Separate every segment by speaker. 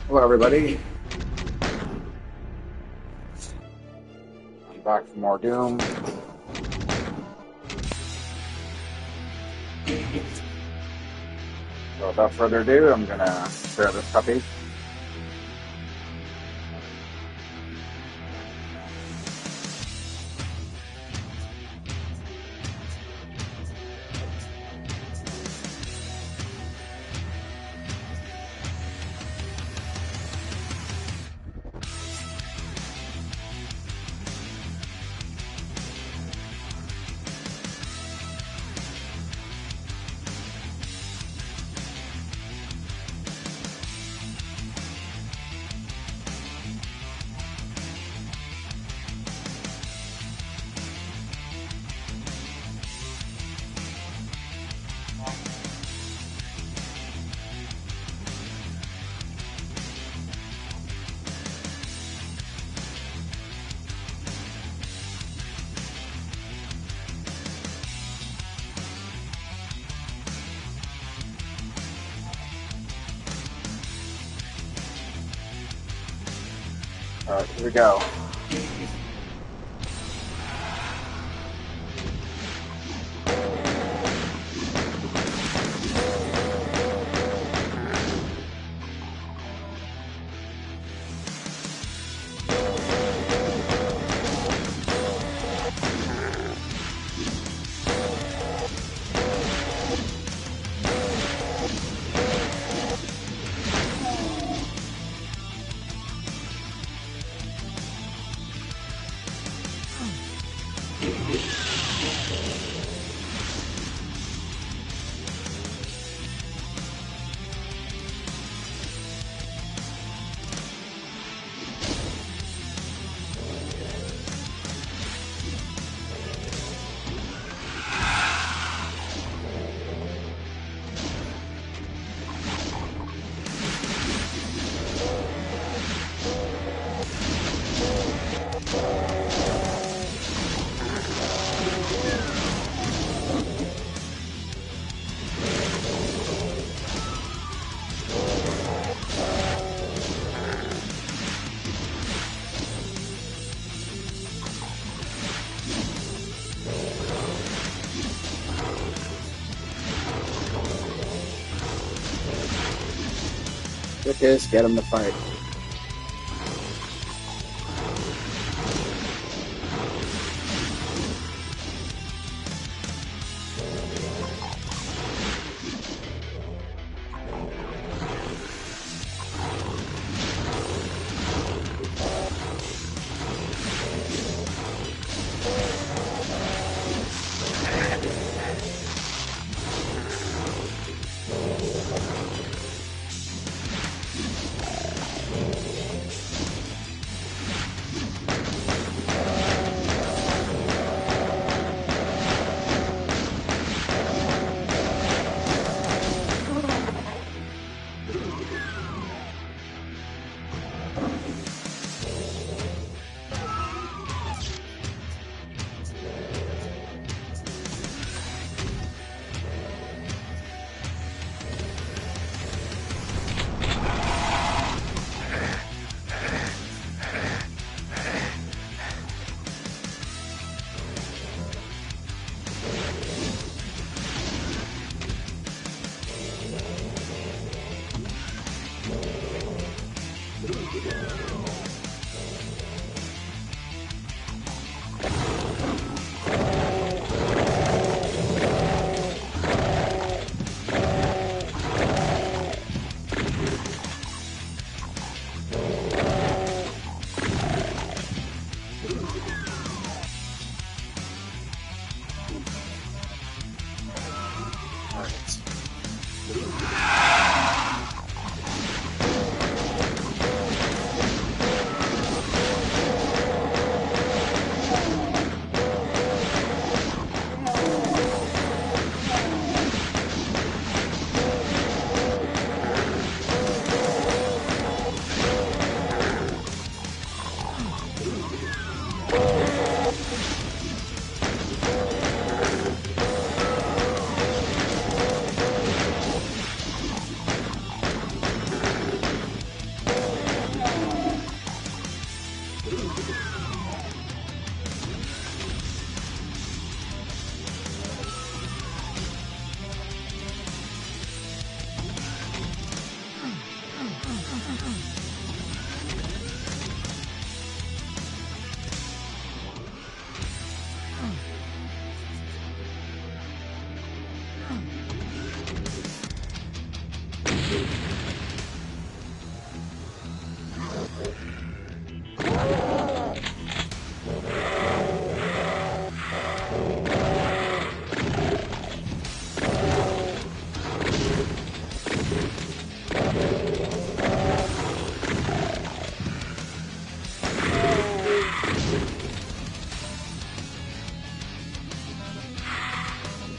Speaker 1: Hello, everybody. I'm back for more Doom. So without further ado, I'm gonna share this puppy. Alright, here we go. Just get him to fight.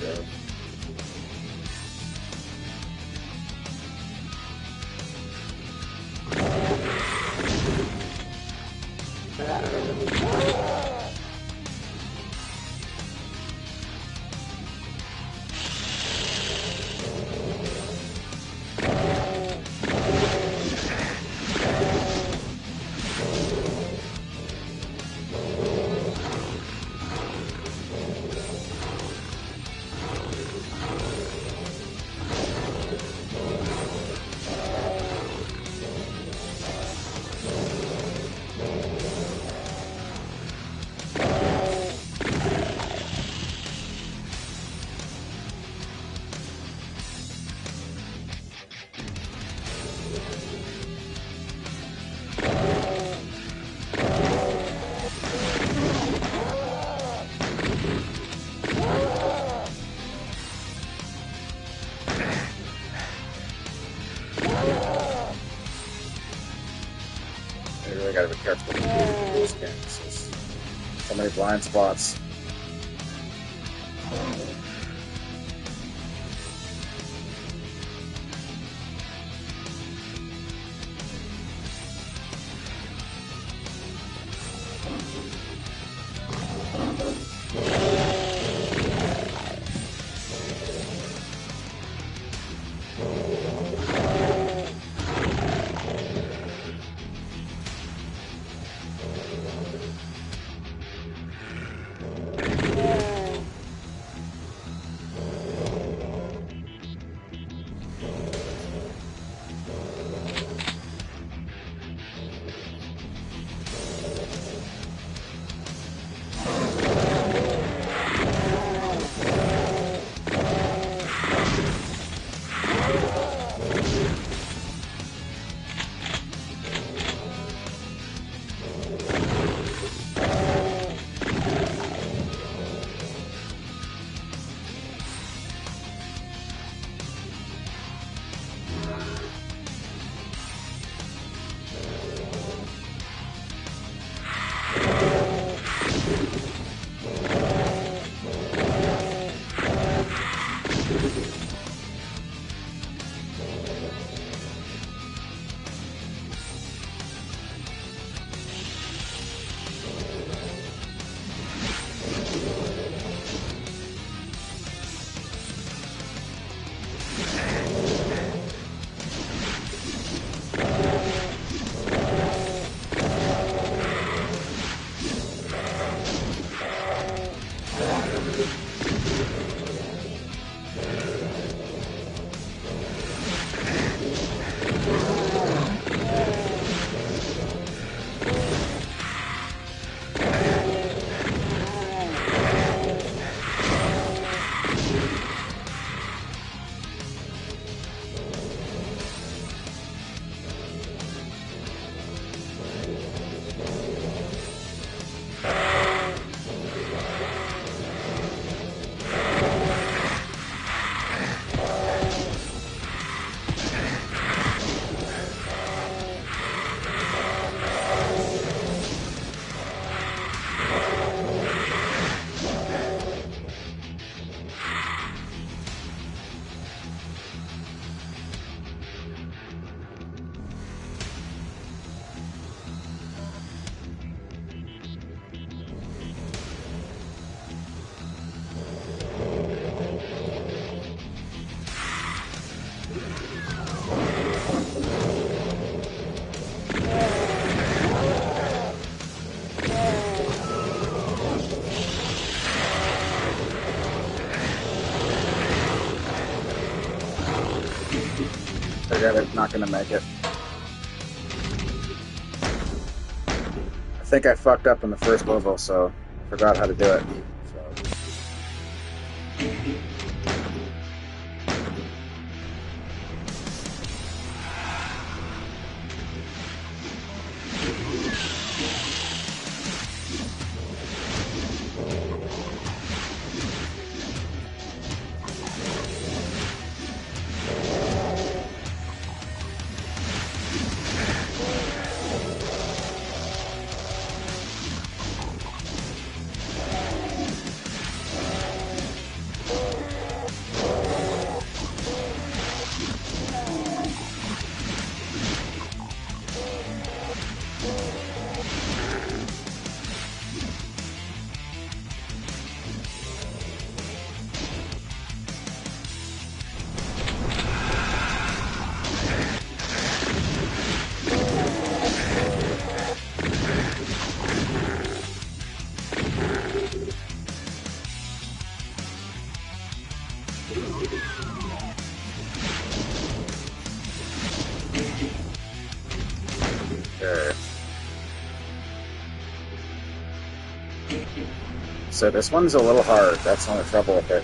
Speaker 1: go. I really gotta be careful with these games. There's so many blind spots. They're not gonna make it. I think I fucked up in the first level, so I forgot how to do it. Okay. So this one's a little hard. That's the only trouble with it.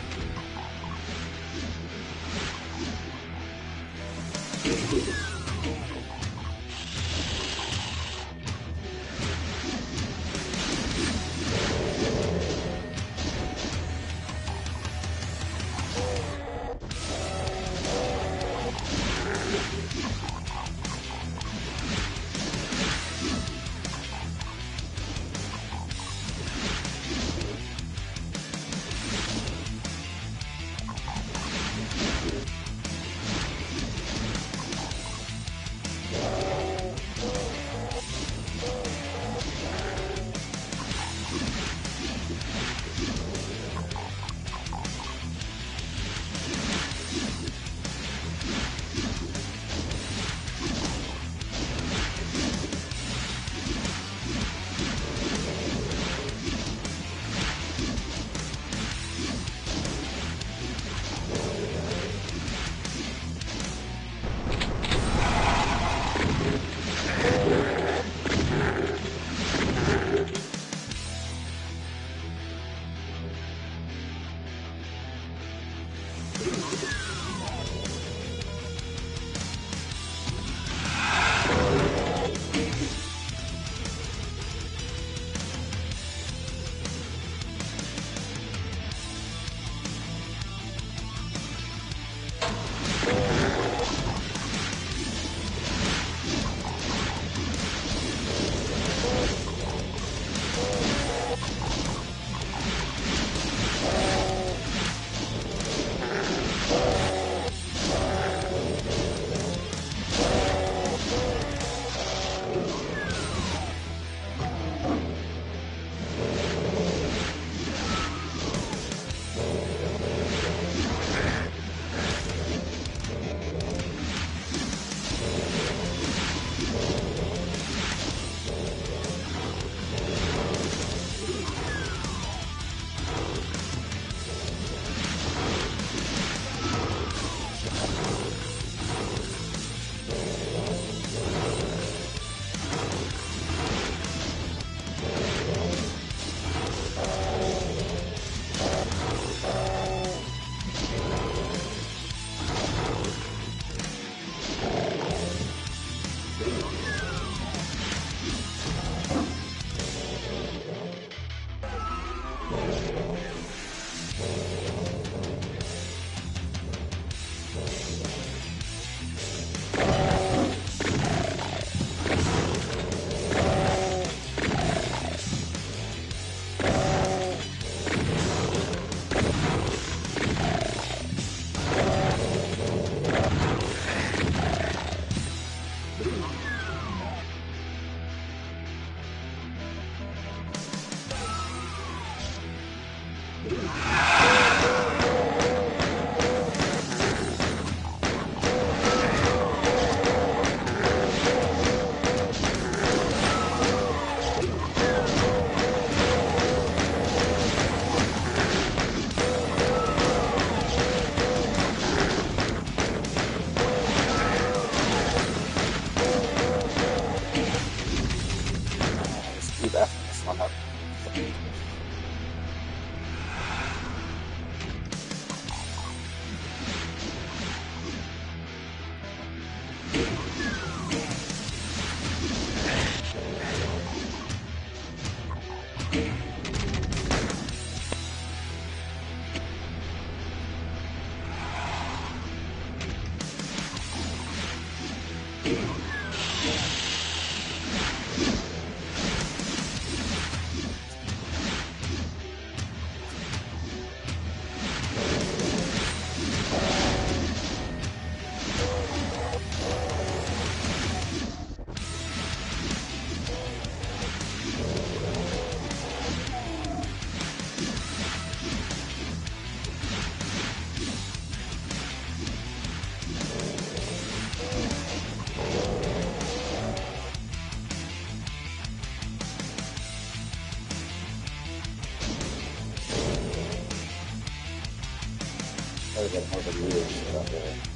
Speaker 1: Probably got more of a rules for that whole.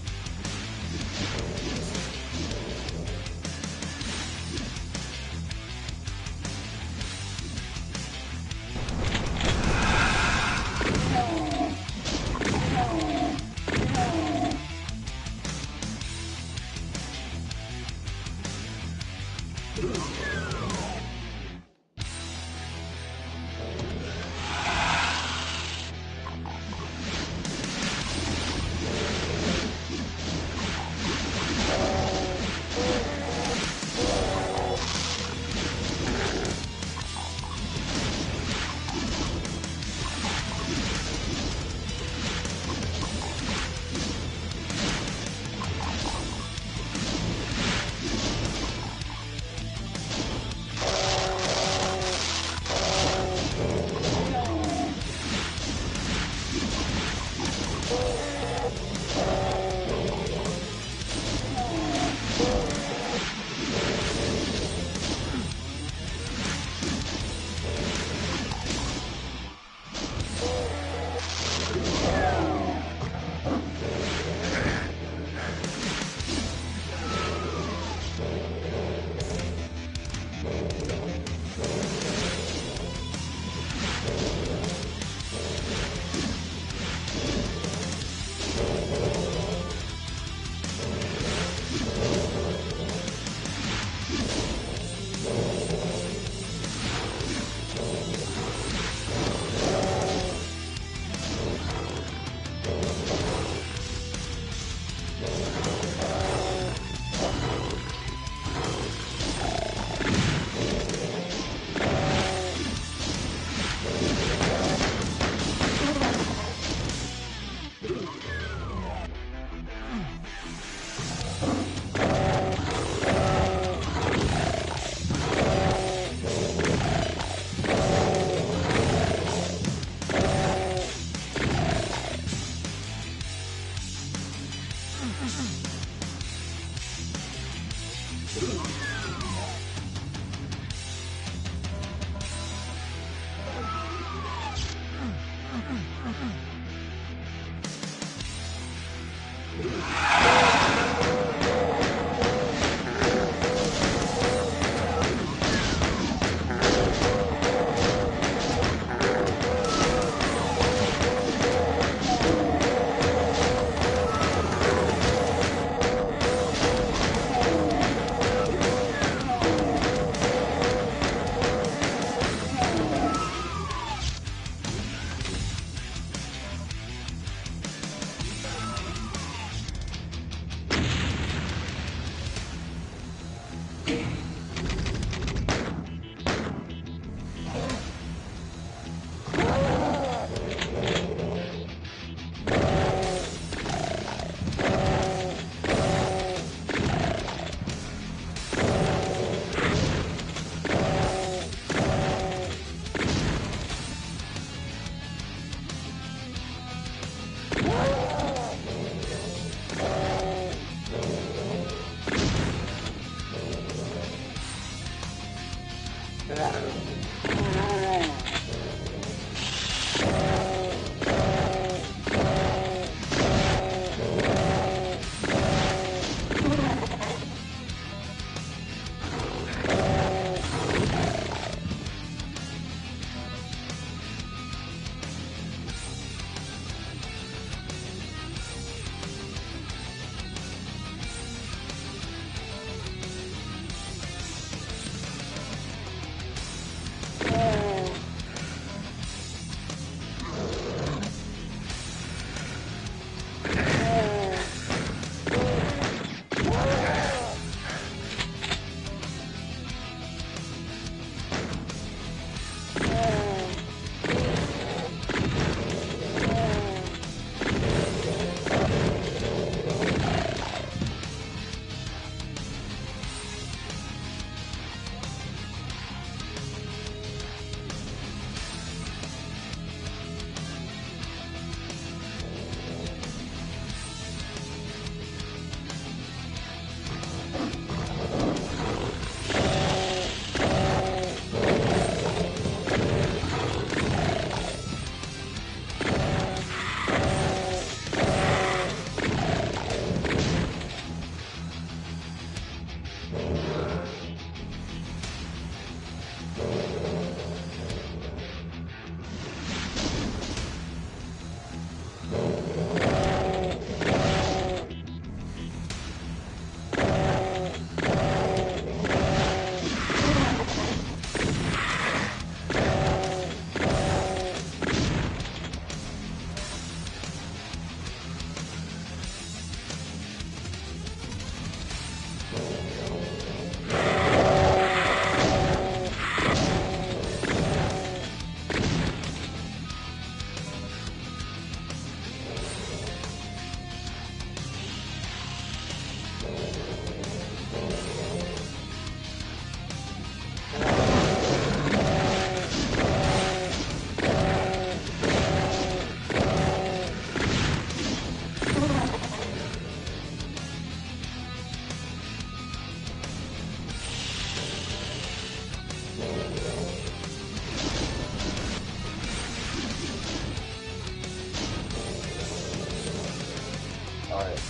Speaker 1: Alright.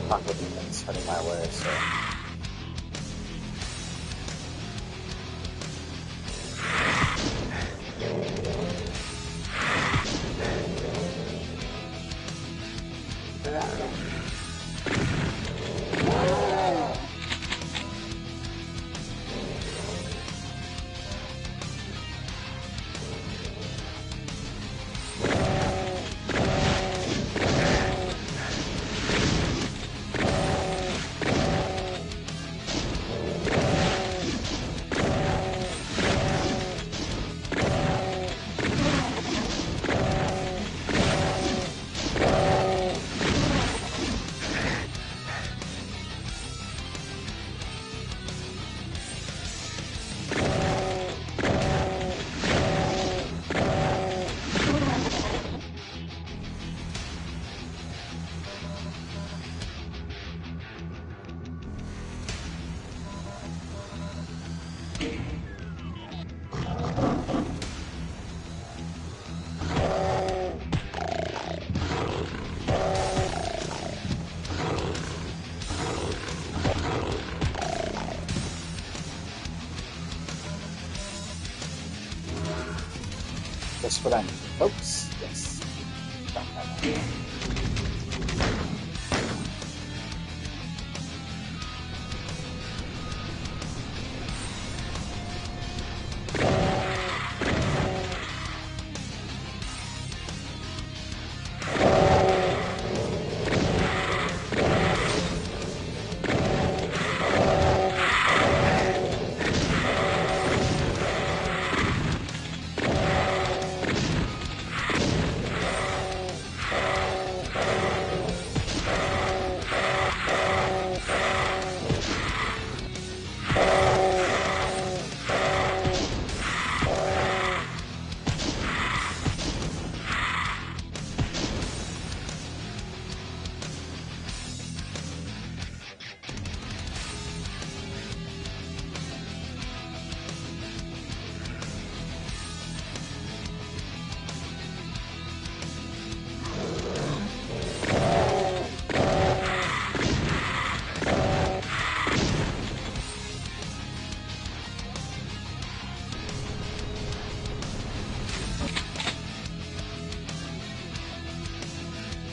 Speaker 1: Taco Demon's heading my way, so. That's what I need, folks. Yes.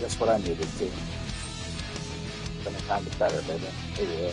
Speaker 1: That's what I needed too. Gonna kind of better, baby. Yeah.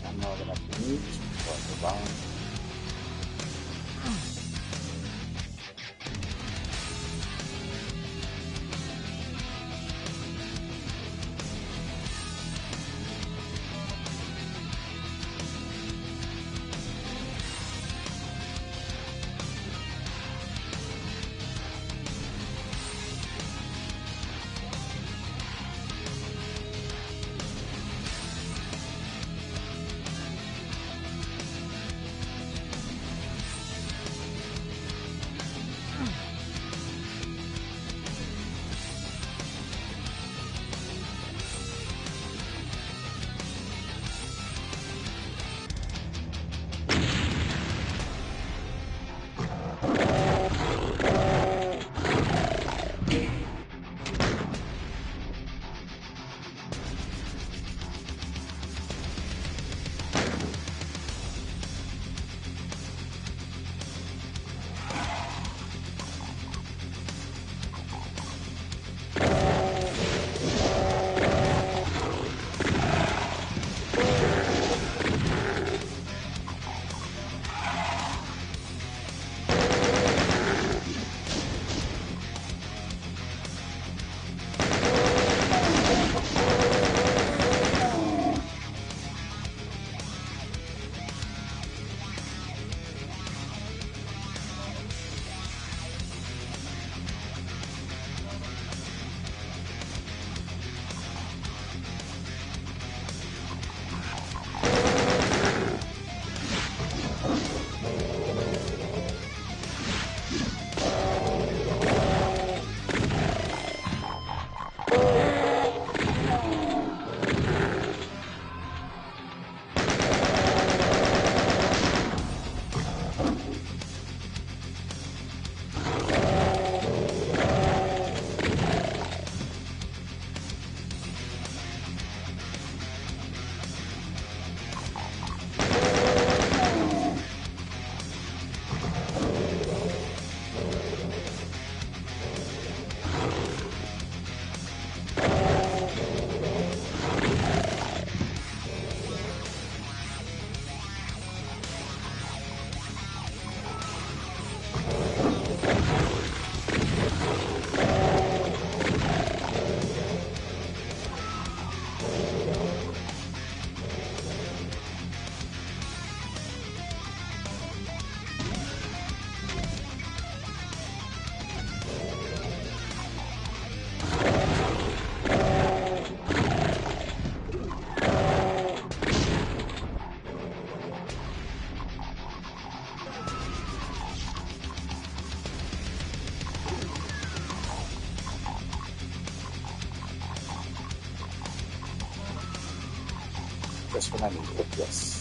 Speaker 1: ammo that I can use before I move on. Just when I need it, yes.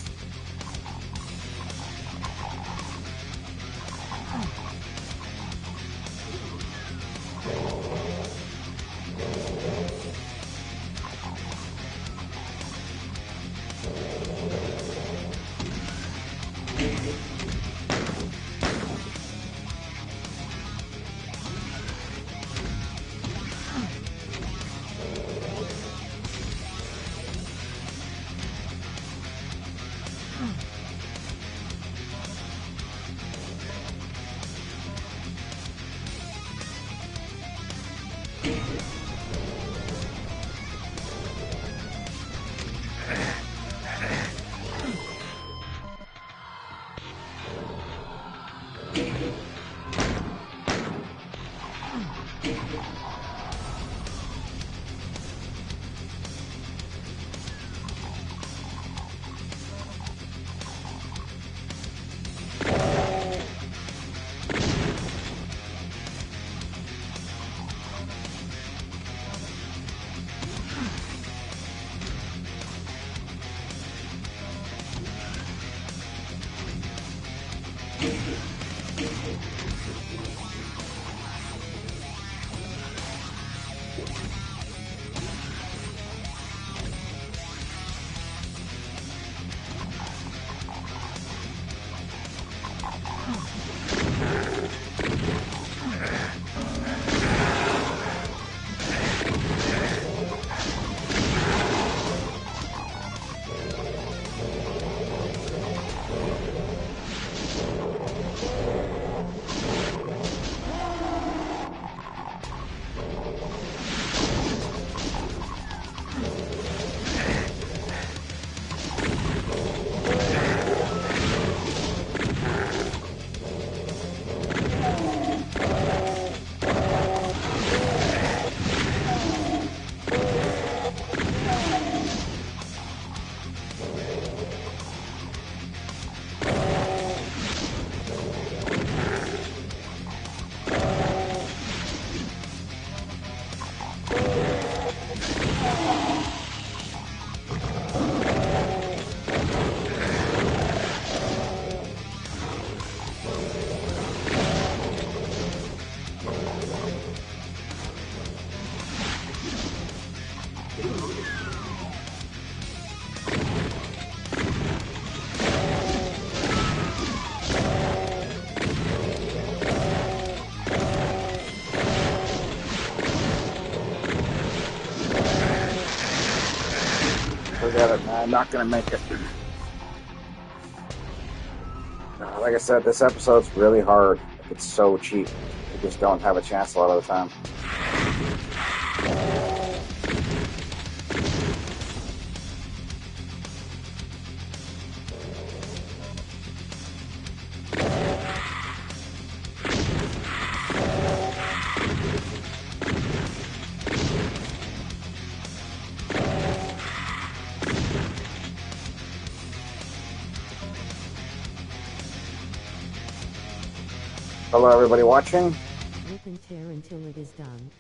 Speaker 1: I'm not gonna make it. Like I said, this episode's really hard. It's so cheap. You just don't have a chance a lot of the time. Hello, everybody watching.
Speaker 2: Rip and tear until it is done.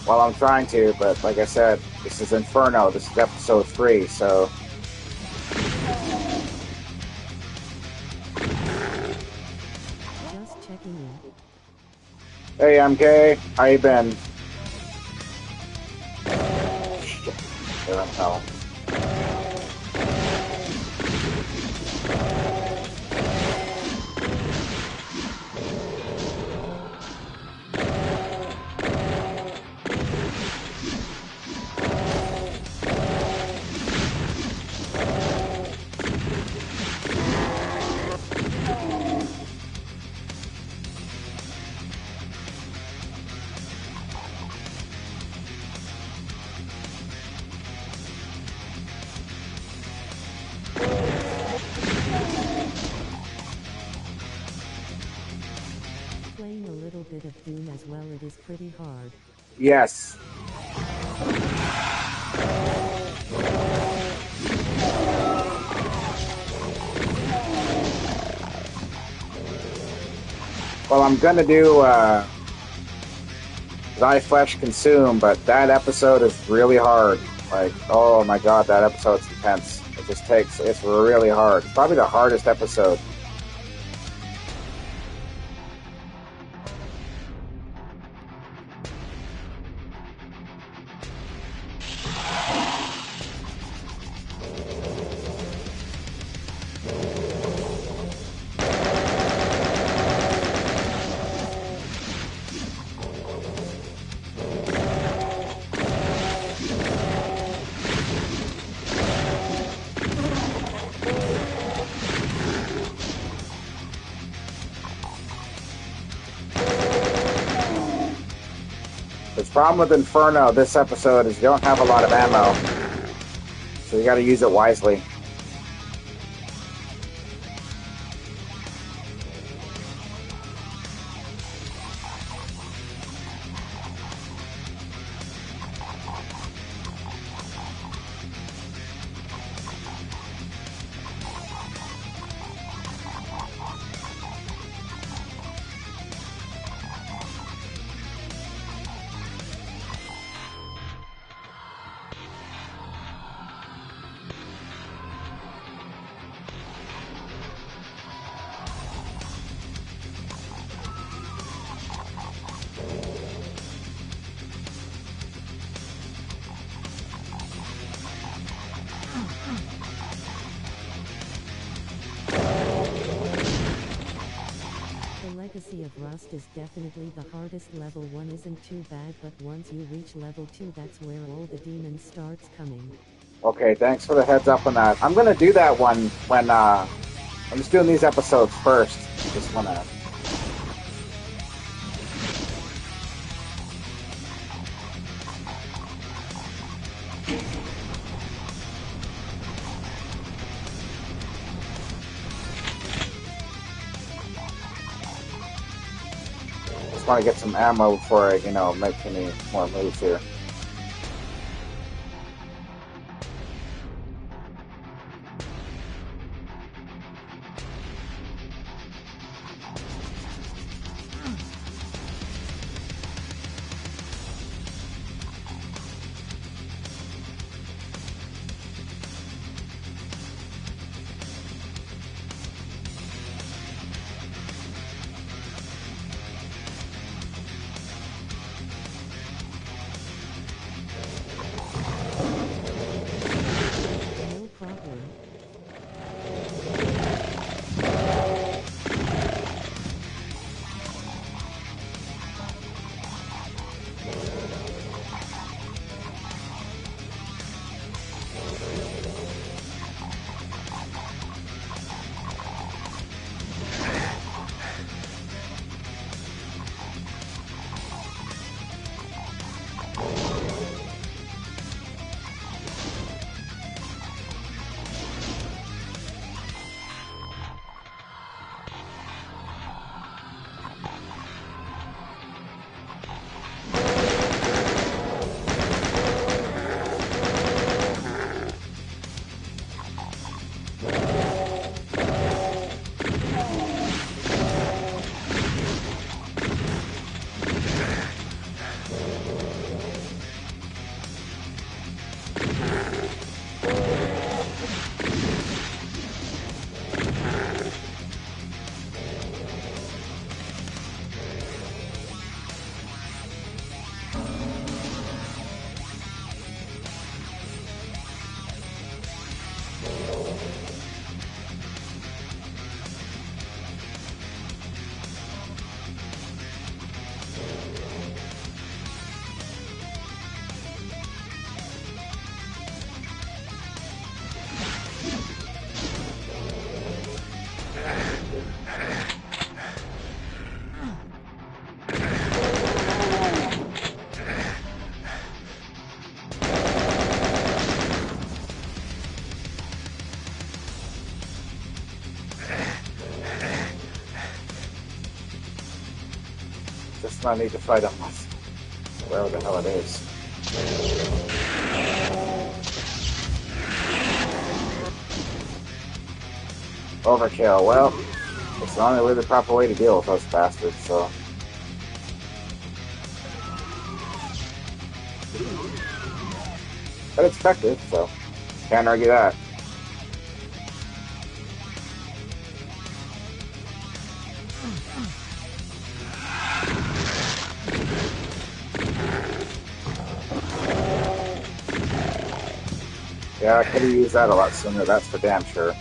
Speaker 1: Well, I'm trying to, but like I said, this is Inferno. This is episode 3, so...
Speaker 2: Just checking in.
Speaker 1: Hey, MK. How you been? Shit. They're in hell.
Speaker 2: Playing a little bit of Doom as well, it is pretty hard.
Speaker 1: Yes. Well, I'm gonna do Thy Flesh Consume, but that episode is really hard. Like, oh my god, that episode's intense. It just takes, it's really hard. It's probably the hardest episode. The problem with Inferno this episode is you don't have a lot of ammo, so you gotta use it wisely.
Speaker 2: The Legacy of Rust is definitely the hardest. Level 1 isn't too bad, but once you reach level 2, that's where all the demons starts coming.
Speaker 1: Okay, thanks for the heads up on that. I'm gonna do that one when I'm just doing these episodes first. Just wanna. Just want to get some ammo before I, make any more moves here.
Speaker 2: No problem.
Speaker 1: person I need to fight him with. Wherever the hell it is. Overkill. Well, it's the only really proper way to deal with those bastards, so. But it's effective, so can't argue that. Yeah, I could have used that a lot sooner, that's for damn sure.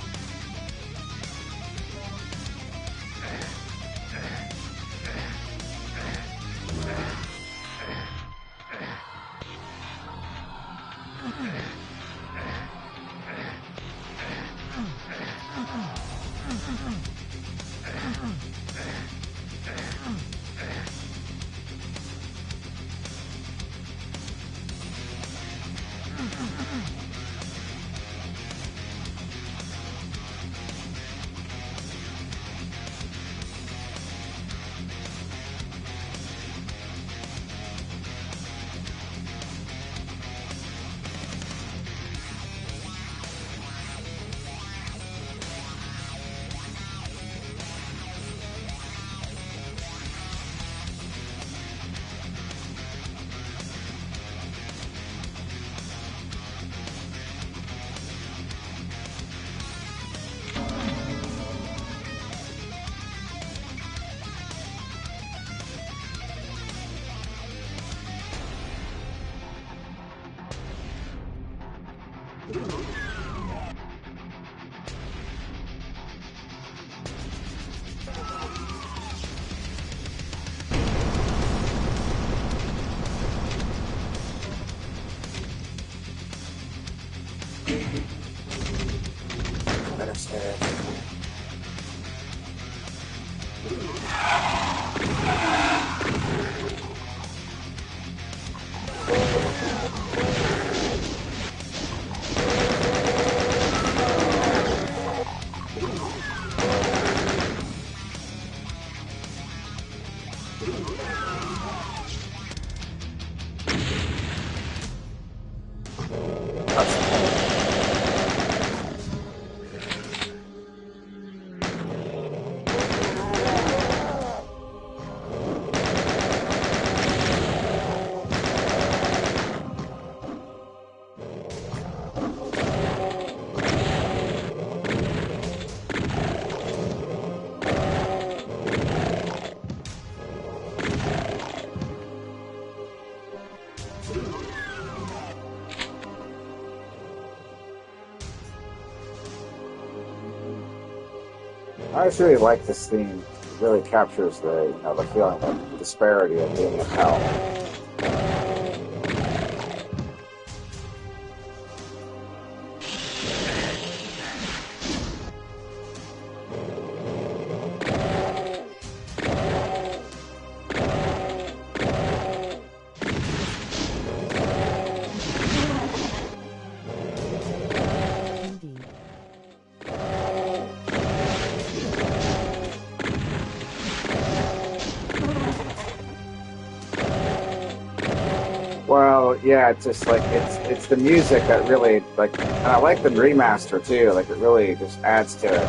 Speaker 1: Better stay. I just really like this theme. It really captures the, the feeling of disparity of being in hell. Well, yeah, it's just like it's the music that really like, and I like the remaster too. Like it really just adds to it.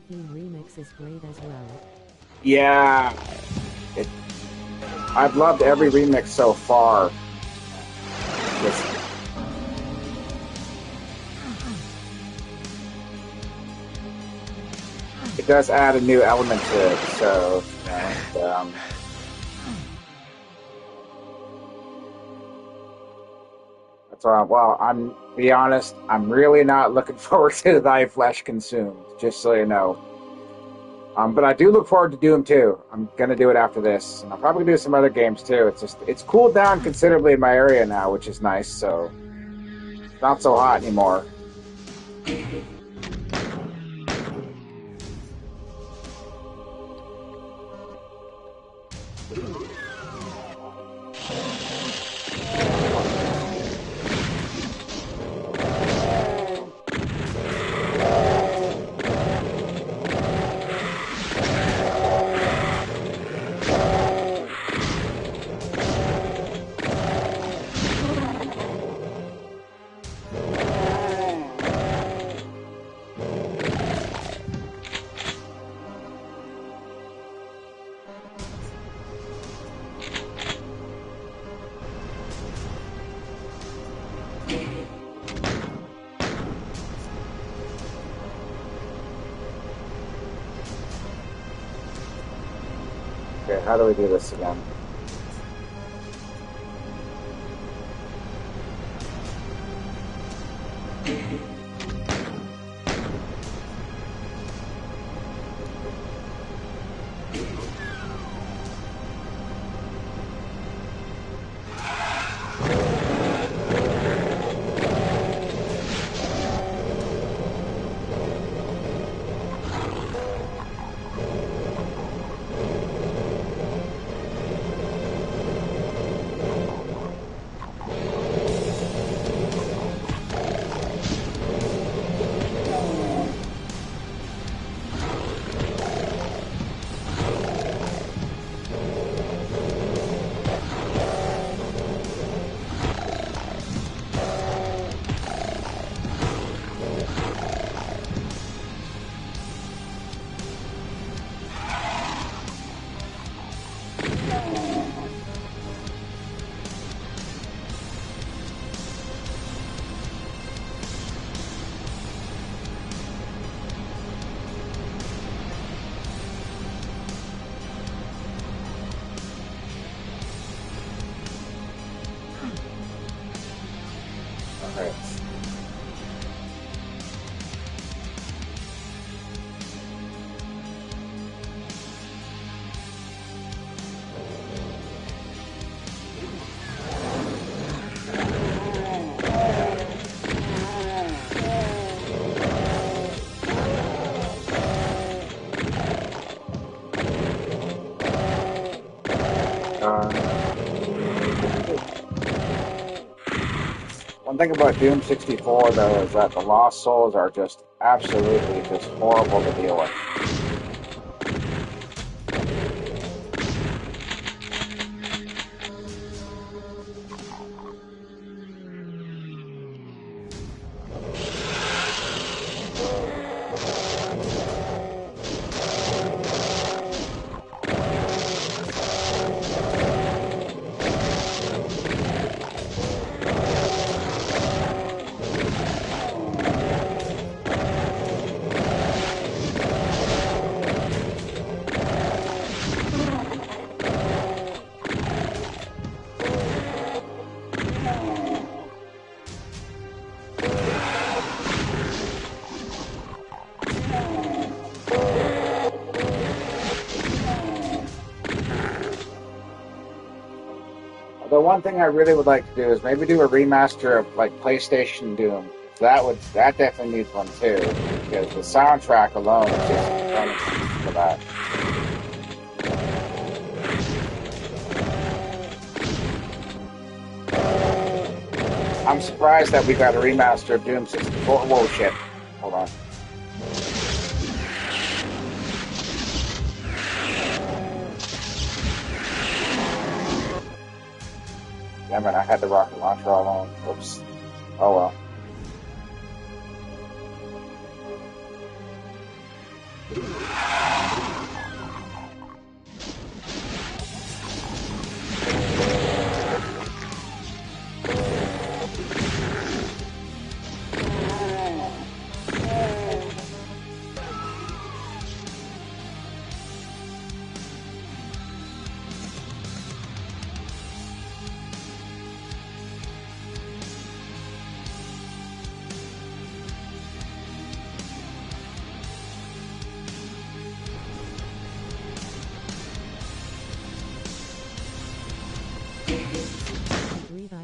Speaker 2: Theme remix is great as well.
Speaker 1: Yeah, I've loved every remix so far. It does add a new element to it, so that's why. Well, I'm be honest. I'm really not looking forward to Thy Flesh Consumed. Just so you know. But I do look forward to Doom 2. I'm gonna do it after this, and I'll probably do some other games too. It's cooled down considerably in my area now, which is nice. So it's not so hot anymore. Okay, how do we do this again? Alright. One thing about Doom 64, though, is that the Lost Souls are just absolutely just horrible to deal with. The one thing I really would like to do is maybe do a remaster of like PlayStation Doom. That definitely needs one too, because the soundtrack alone is just stunning for that. I'm surprised that we got a remaster of Doom 64. Whoa, shit. Hold on. Damn it, I had the rocket launcher all along. Whoops. Oh well.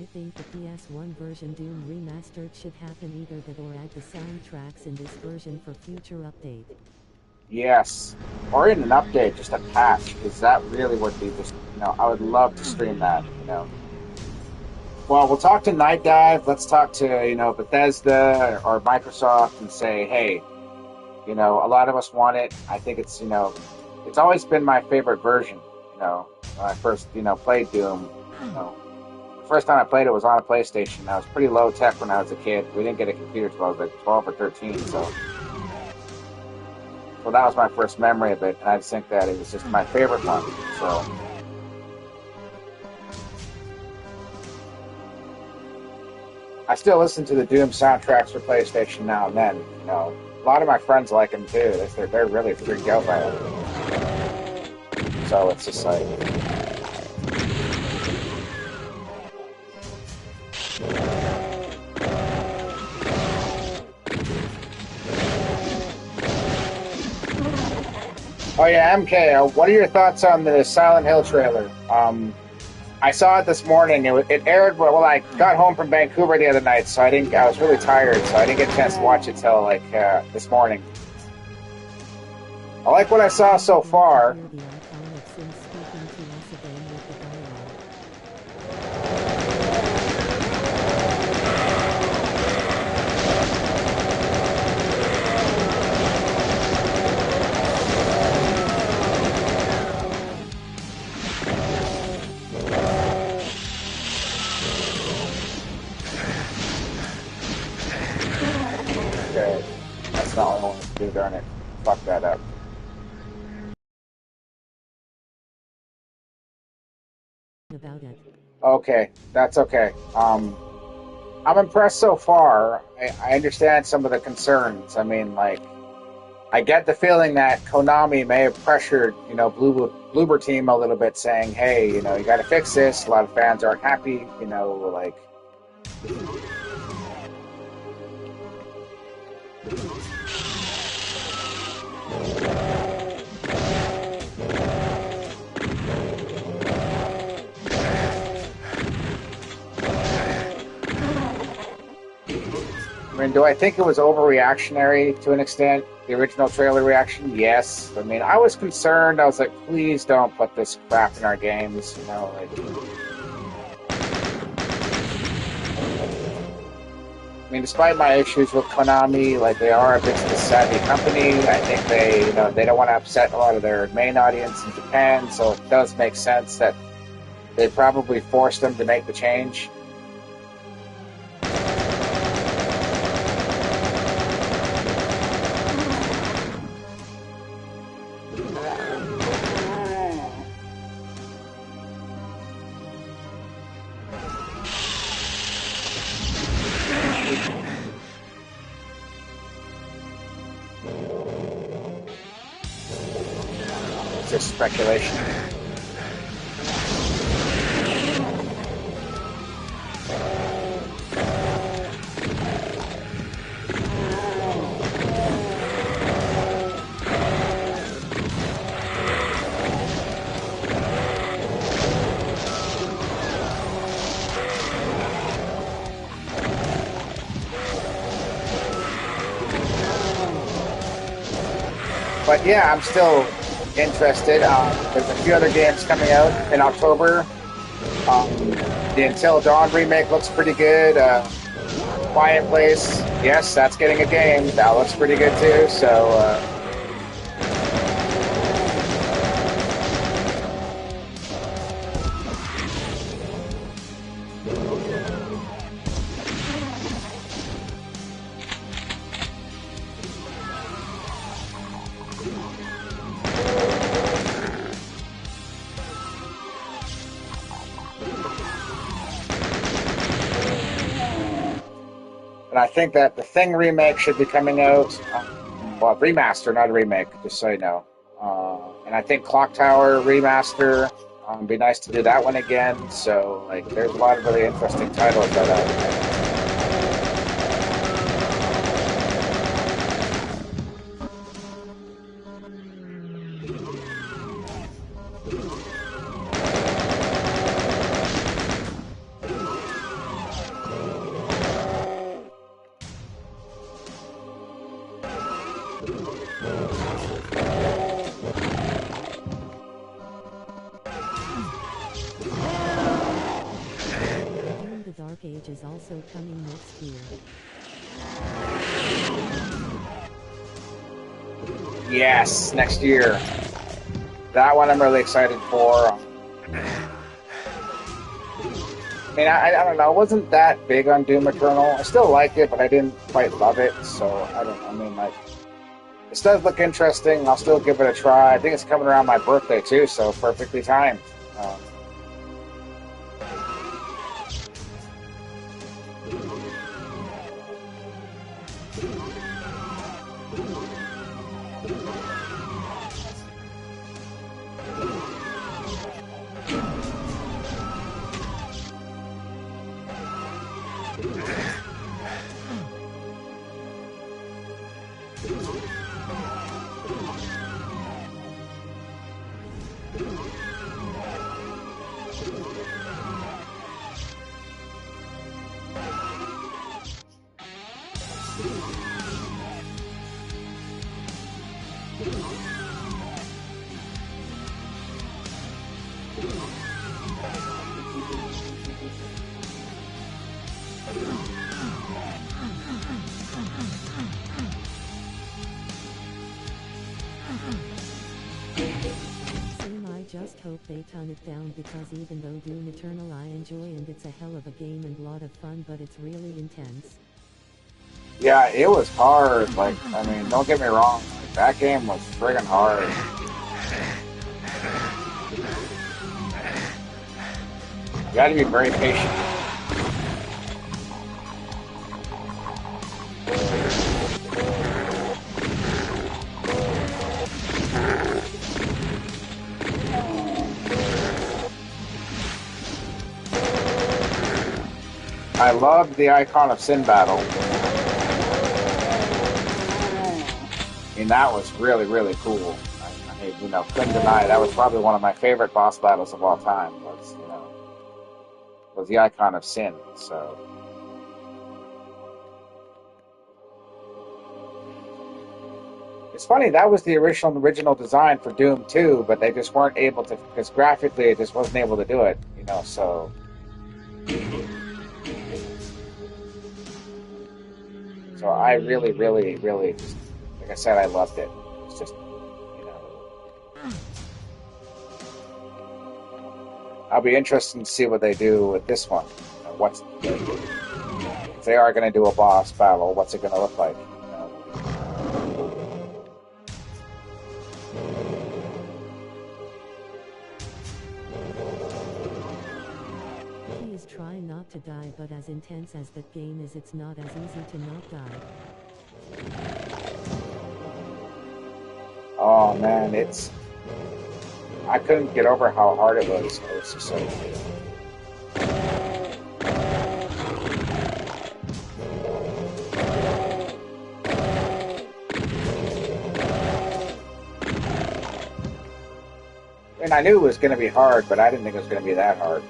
Speaker 2: I think the PS1 version Doom Remastered should happen either that or add the soundtracks in this version for future update.
Speaker 1: Yes. Or in an update, just a patch, because that really would be just, I would love to stream that. Well, we'll talk to Night Dive. Let's talk to, Bethesda or Microsoft and say, hey, a lot of us want it. I think it's always been my favorite version, when I first, played Doom. The first time I played it was on a PlayStation. I was pretty low tech when I was a kid. We didn't get a computer until I was like 12 or 13, so that was my first memory of it, and I just think that it was just my favorite one. So I still listen to the Doom soundtracks for PlayStation now and then. A lot of my friends like them too. They're really freaked out by it. So it's just like. Oh yeah, MK. What are your thoughts on the Silent Hill trailer? I saw it this morning. It aired well. I got home from Vancouver the other night, so I was really tired, so I didn't get a chance to watch it till this morning. I like what I saw so far. Okay, that's not what I wanted to do, darn it. Fuck that up.
Speaker 2: About it.
Speaker 1: Okay, that's okay. I'm impressed so far. I understand some of the concerns. I mean, I get the feeling that Konami may have pressured, Bloober Team a little bit, saying, "Hey, you got to fix this. A lot of fans aren't happy. I mean, do I think it was overreactionary to an extent? The original trailer reaction? Yes. I mean, I was concerned. I was like, please don't put this crap in our games, I mean, despite my issues with Konami, they are a business-savvy company. I think they don't want to upset a lot of their main audience in Japan, so it does make sense that they probably forced them to make the change. It's just speculation. But yeah, I'm still interested. There's a few other games coming out in October. The Until Dawn remake looks pretty good. Quiet Place, yes, that's getting a game. That looks pretty good too. So. And I think that the Thing remake should be coming out. Well, remaster, not a remake, just so you know. And I think Clock Tower remaster. It'd be nice to do that one again. So, there's a lot of really interesting titles that are.
Speaker 2: Age is also coming next year.
Speaker 1: Yes, next year. That one I'm really excited for. I mean, I don't know. I wasn't that big on Doom Eternal. I still like it, but I didn't quite love it. So, I don't know. I mean, like, this does look interesting. I'll still give it a try. I think it's coming around my birthday, too, so perfectly timed.
Speaker 2: Just hope they tone it down, because even though Doom Eternal I enjoy and it's a hell of a game and lot of fun, but it's really intense.
Speaker 1: Yeah, it was hard. Like, I mean, don't get me wrong. Like, that game was friggin' hard. You gotta be very patient. I loved the Icon of Sin battle. I mean, that was really, really cool. I mean, you know, couldn't deny that was probably one of my favorite boss battles of all time. Was the Icon of Sin. So it's funny, that was the original design for Doom 2, but they just weren't able to, because graphically it just wasn't able to do it. You know, so. So I really, really, really, like I said, I loved it. It's just, you know. I'll be interested to see what they do with this one. You know, if they are going to do a boss battle, what's it going to look like? You know?
Speaker 2: Please try not to die, but as intense as that game is, it's not as easy to not die.
Speaker 1: Oh man, I couldn't get over how hard it was. It was just so. I mean, I knew it was going to be hard, but I didn't think it was going to be that hard.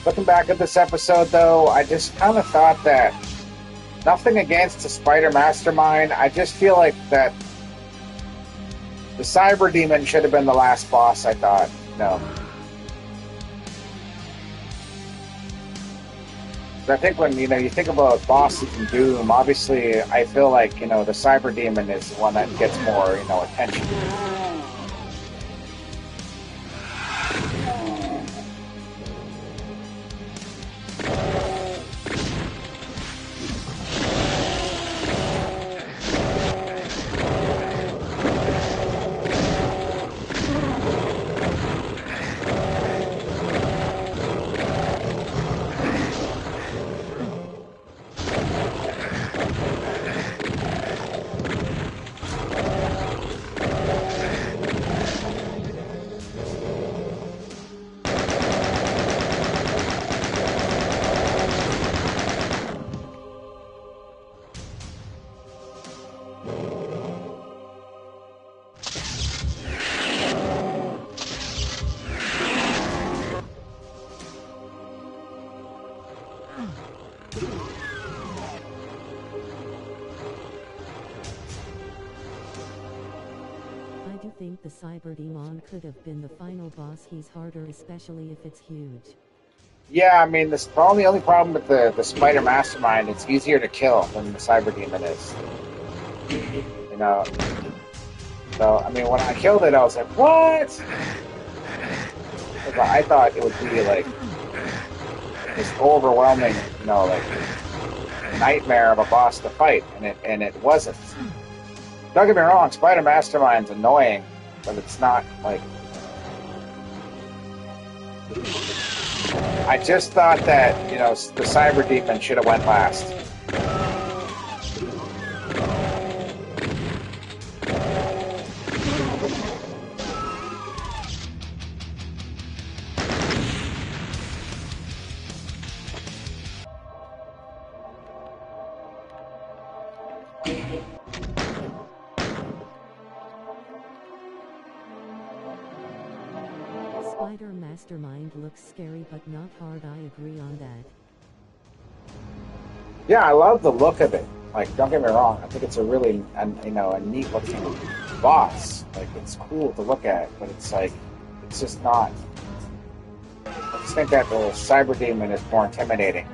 Speaker 1: Looking back at this episode, though, I just kind of thought that nothing against the Spider Mastermind. I just feel like that the Cyber Demon should have been the last boss, I thought. No. I think when, you know, you think about bosses in Doom, obviously I feel like, you know, the Cyber Demon is the one that gets more, you know, attention.
Speaker 2: do think the Cyber Demon could have been the final boss. He's harder, especially if it's huge.
Speaker 1: Yeah, I mean, the only problem with the Spider Mastermind, it's easier to kill than the Cyber Demon is. You know? So, I mean, when I killed it, I was like, what? Because I thought it would be like this overwhelming, like nightmare of a boss to fight, and it wasn't. Don't get me wrong, Spider Mastermind's annoying, but it's not like. I just thought that the Cyber Demon should have went last.
Speaker 2: Spider Mastermind looks scary but not hard. I agree on that.
Speaker 1: Yeah, I love the look of it. Like, don't get me wrong, I think it's a really, a neat looking boss. Like, it's cool to look at, but it's like, it's just not. I just think that the Cyber Demon is more intimidating.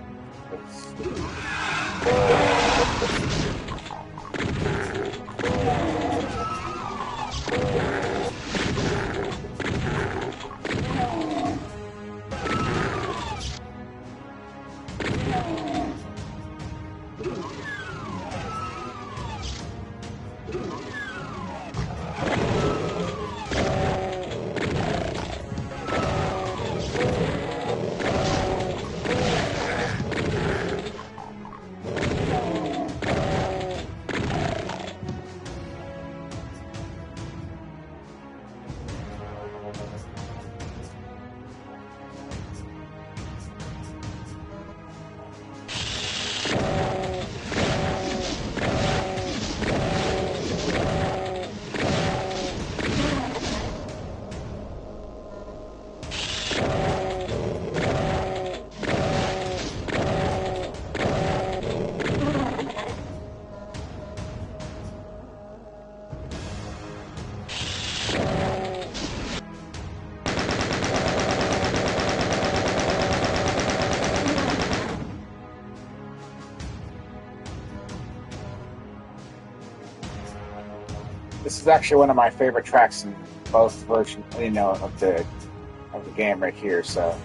Speaker 1: This is actually one of my favorite tracks in both versions, of the game right here. So.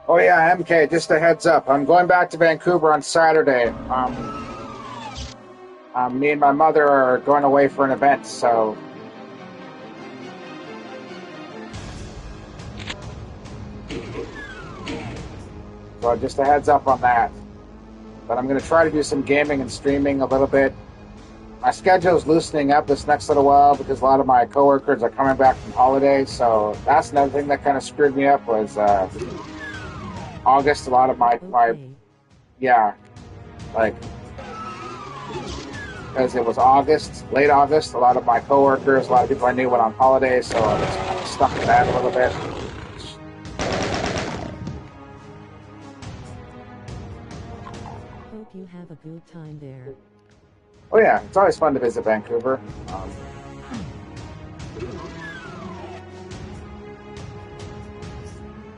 Speaker 1: Oh yeah, MK, just a heads up. I'm going back to Vancouver on Saturday. Me and my mother are going away for an event, so... So just a heads up on that. But I'm going to try to do some gaming and streaming a little bit. My schedule's loosening up this next little while because a lot of my coworkers are coming back from holidays, so that's another thing that kind of screwed me up was... August, a lot of my yeah, like, because it was August, late August, a lot of my coworkers, a lot of people I knew went on holidays, so I was kind of stuck in that a little bit.
Speaker 2: Hope you have a good time there.
Speaker 1: Oh yeah, it's always fun to visit Vancouver.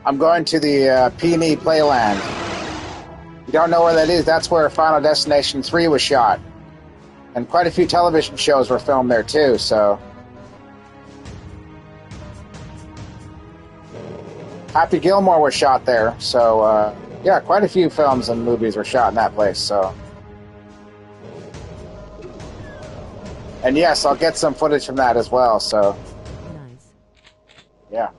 Speaker 1: I'm going to the Peony Playland. You don't know where that is? That's where Final Destination 3 was shot. And quite a few television shows were filmed there too, so... Happy Gilmore was shot there, so yeah, quite a few films and movies were shot in that place, so... And yes, I'll get some footage from that as well, so...
Speaker 2: Nice.
Speaker 1: Yeah.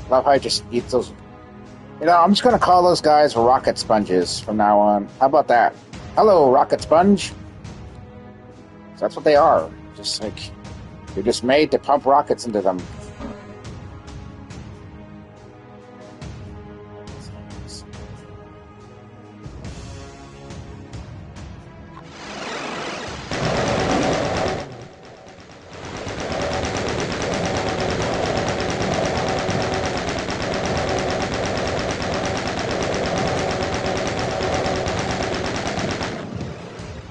Speaker 1: Love how I just eat those. You know, I'm just gonna call those guys rocket sponges from now on. How about that? Hello, rocket sponge. So that's what they are. Just like you're just made to pump rockets into them.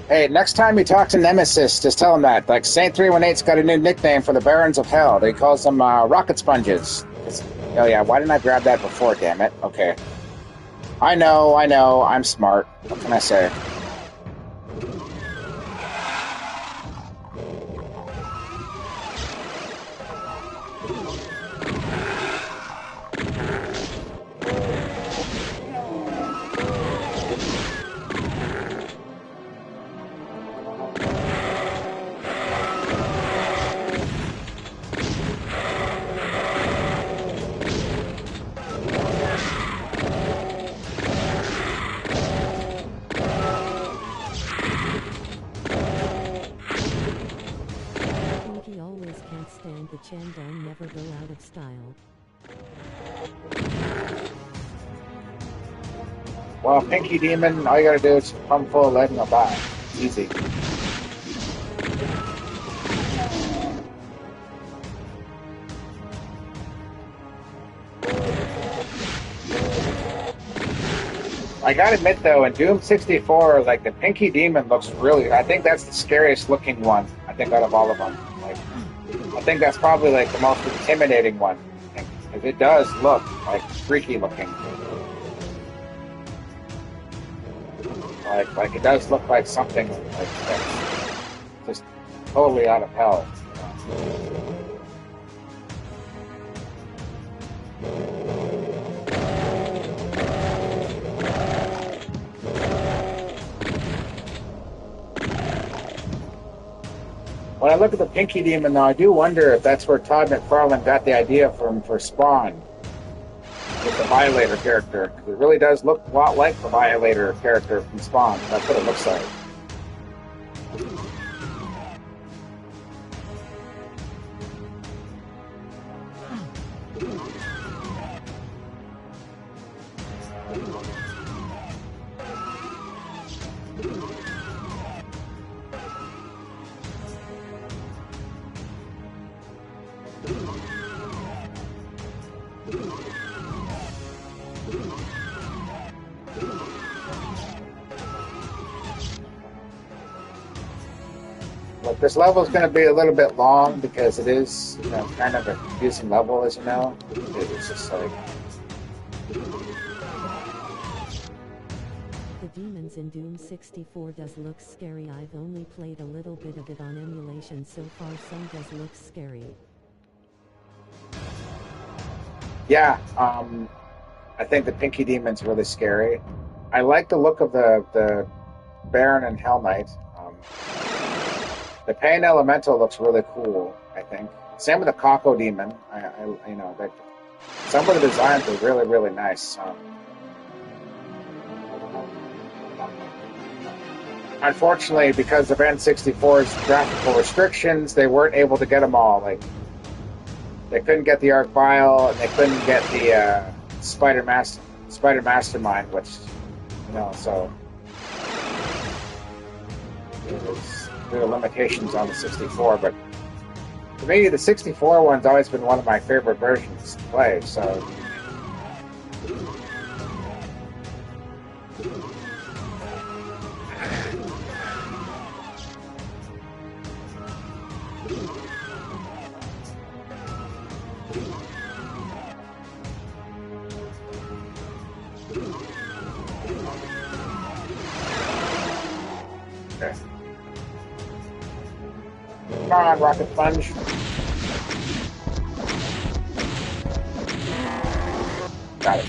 Speaker 1: Hey, next time you talk to Nemesis, just tell him that. Like, Saint 318's got a new nickname for the Barons of Hell. They calls them rocket sponges. Oh yeah, why didn't I grab that before, damn it? Okay. I know, I'm smart. What can I say?
Speaker 2: Pinky always can't stand the Chandon never go out of style.
Speaker 1: Well, Pinky Demon, all you gotta do is pump full of lead and you'll die. Easy. I gotta admit though, in Doom 64, like the Pinky Demon looks really. I think that's the scariest looking one. I think out of all of them. Like, I think that's probably like the most intimidating one. Because it does look like freaky looking. Like it does look like something like that's just totally out of hell. When I look at the Pinky Demon, though, I do wonder if that's where Todd McFarlane got the idea from for Spawn with the Violator character. Because it really does look a lot like the Violator character from Spawn. That's what it looks like. Look, this level is going to be a little bit long because it is, you know, kind of a confusing level, as you know. It's just like...
Speaker 2: The demons in Doom 64 does look scary. I've only played a little bit of it on emulation so far. Some does look scary.
Speaker 1: Yeah, I think the Pinky Demon's really scary. I like the look of the Baron and Hell Knight. The Pain Elemental looks really cool, I think. Same with the Kako Demon. I you know, that some of the designs are really, really nice. Unfortunately, because of N64's graphical restrictions, they weren't able to get them all. Like, they couldn't get the Arc Vial, and they couldn't get the Spider Mastermind, which, you know, so there are limitations on the 64. But to me, the 64 one's always been one of my favorite versions to play. So. on, Rocket Sponge. Got it.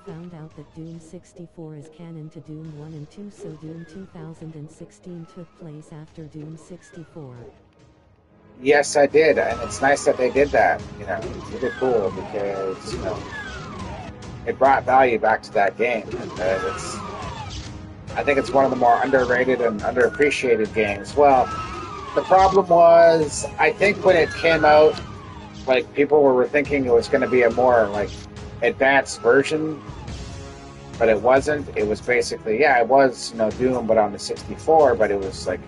Speaker 2: Found out that Doom 64 is canon to Doom 1 and 2, so Doom 2016 took place after Doom 64.
Speaker 1: Yes, I did, and it's nice that they did that. You know, it's really cool because it brought value back to that game, and I think it's one of the more underrated and underappreciated games. Well, the problem was, I think when it came out, like people were thinking it was going to be a more like advanced version, but it wasn't. It was basically, yeah, it was Doom, but on the 64. But it was like,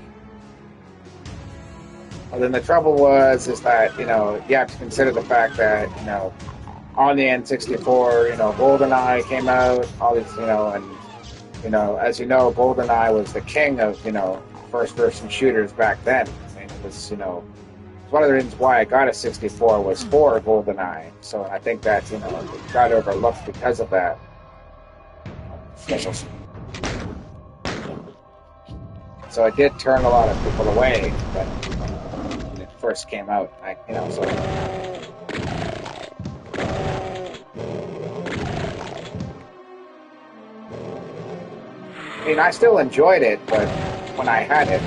Speaker 1: well, then the trouble is that you have to consider the fact that on the N64, GoldenEye came out, all these, and as you know, GoldenEye was the king of first-person shooters back then. I mean, it was one of the reasons why I got a 64 was for GoldenEye. So I think that it got overlooked because of that. So it did turn a lot of people away, but when it first came out, so. I mean, I still enjoyed it, but when I had it.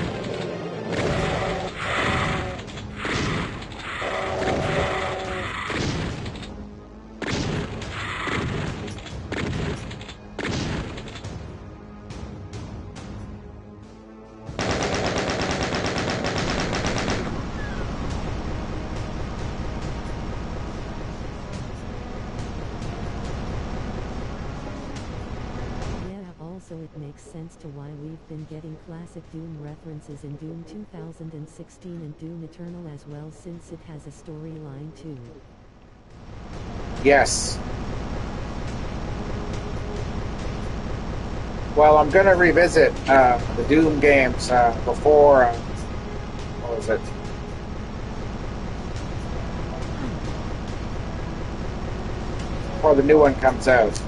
Speaker 2: So it makes sense to why we've been getting classic Doom references in Doom 2016 and Doom Eternal as well, since it has a storyline too.
Speaker 1: Yes. Well, I'm going to revisit the Doom games before, what was it? Before the new one comes out.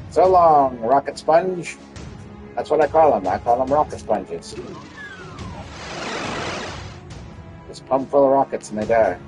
Speaker 1: So long, Rocket Sponge. That's what I call them. I call them rocket sponges. Just pump full of rockets and they die.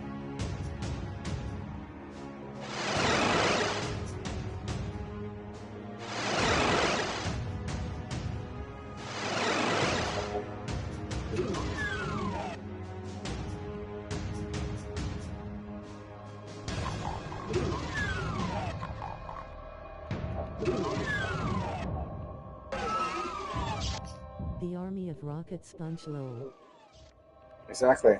Speaker 2: The army of Rocket Sponge lol.
Speaker 1: Exactly.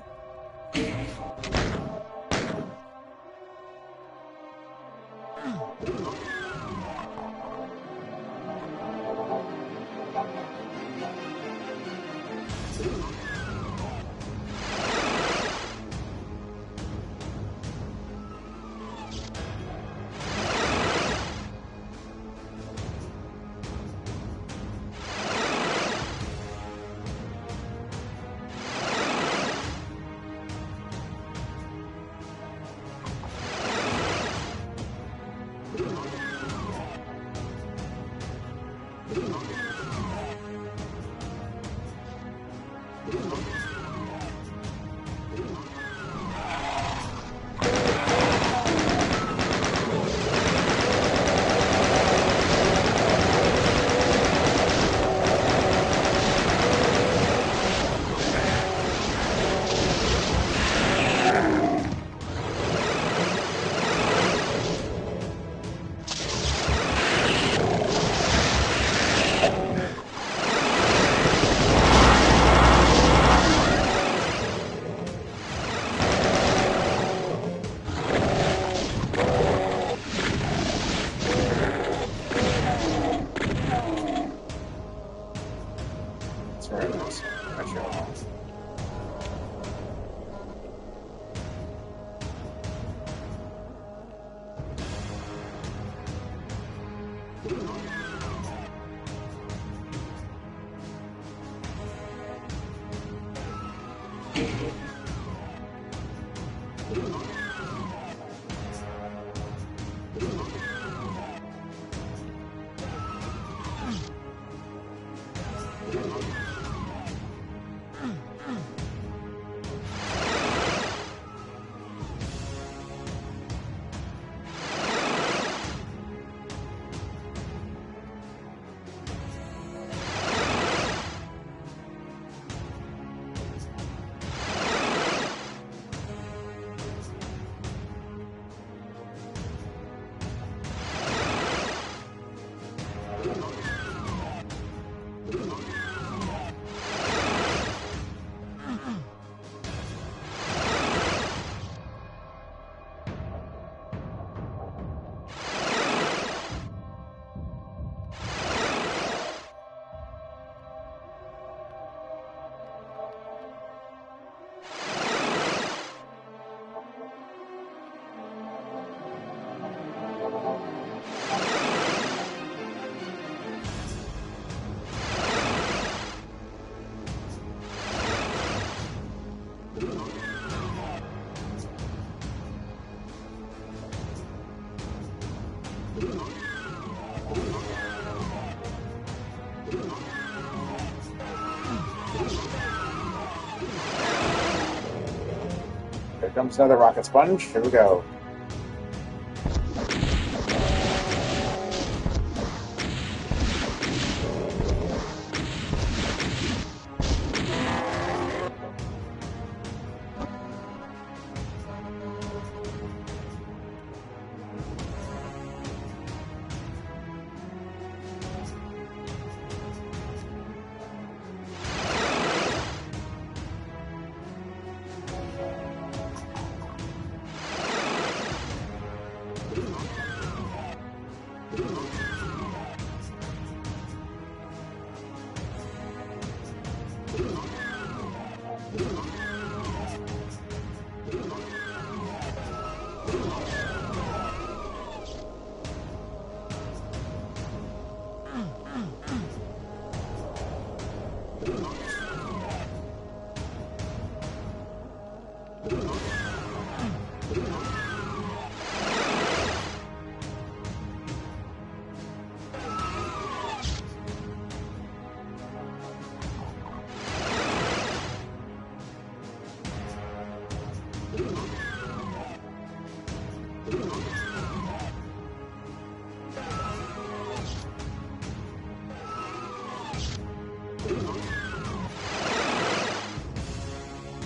Speaker 1: Here comes another rocket sponge. Here we go.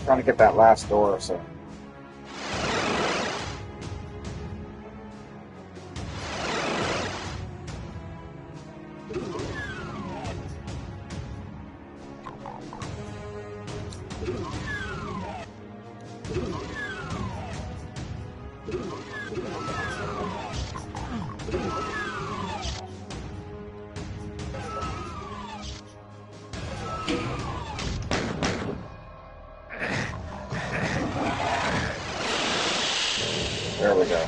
Speaker 1: Trying to get that last door, so. There we go.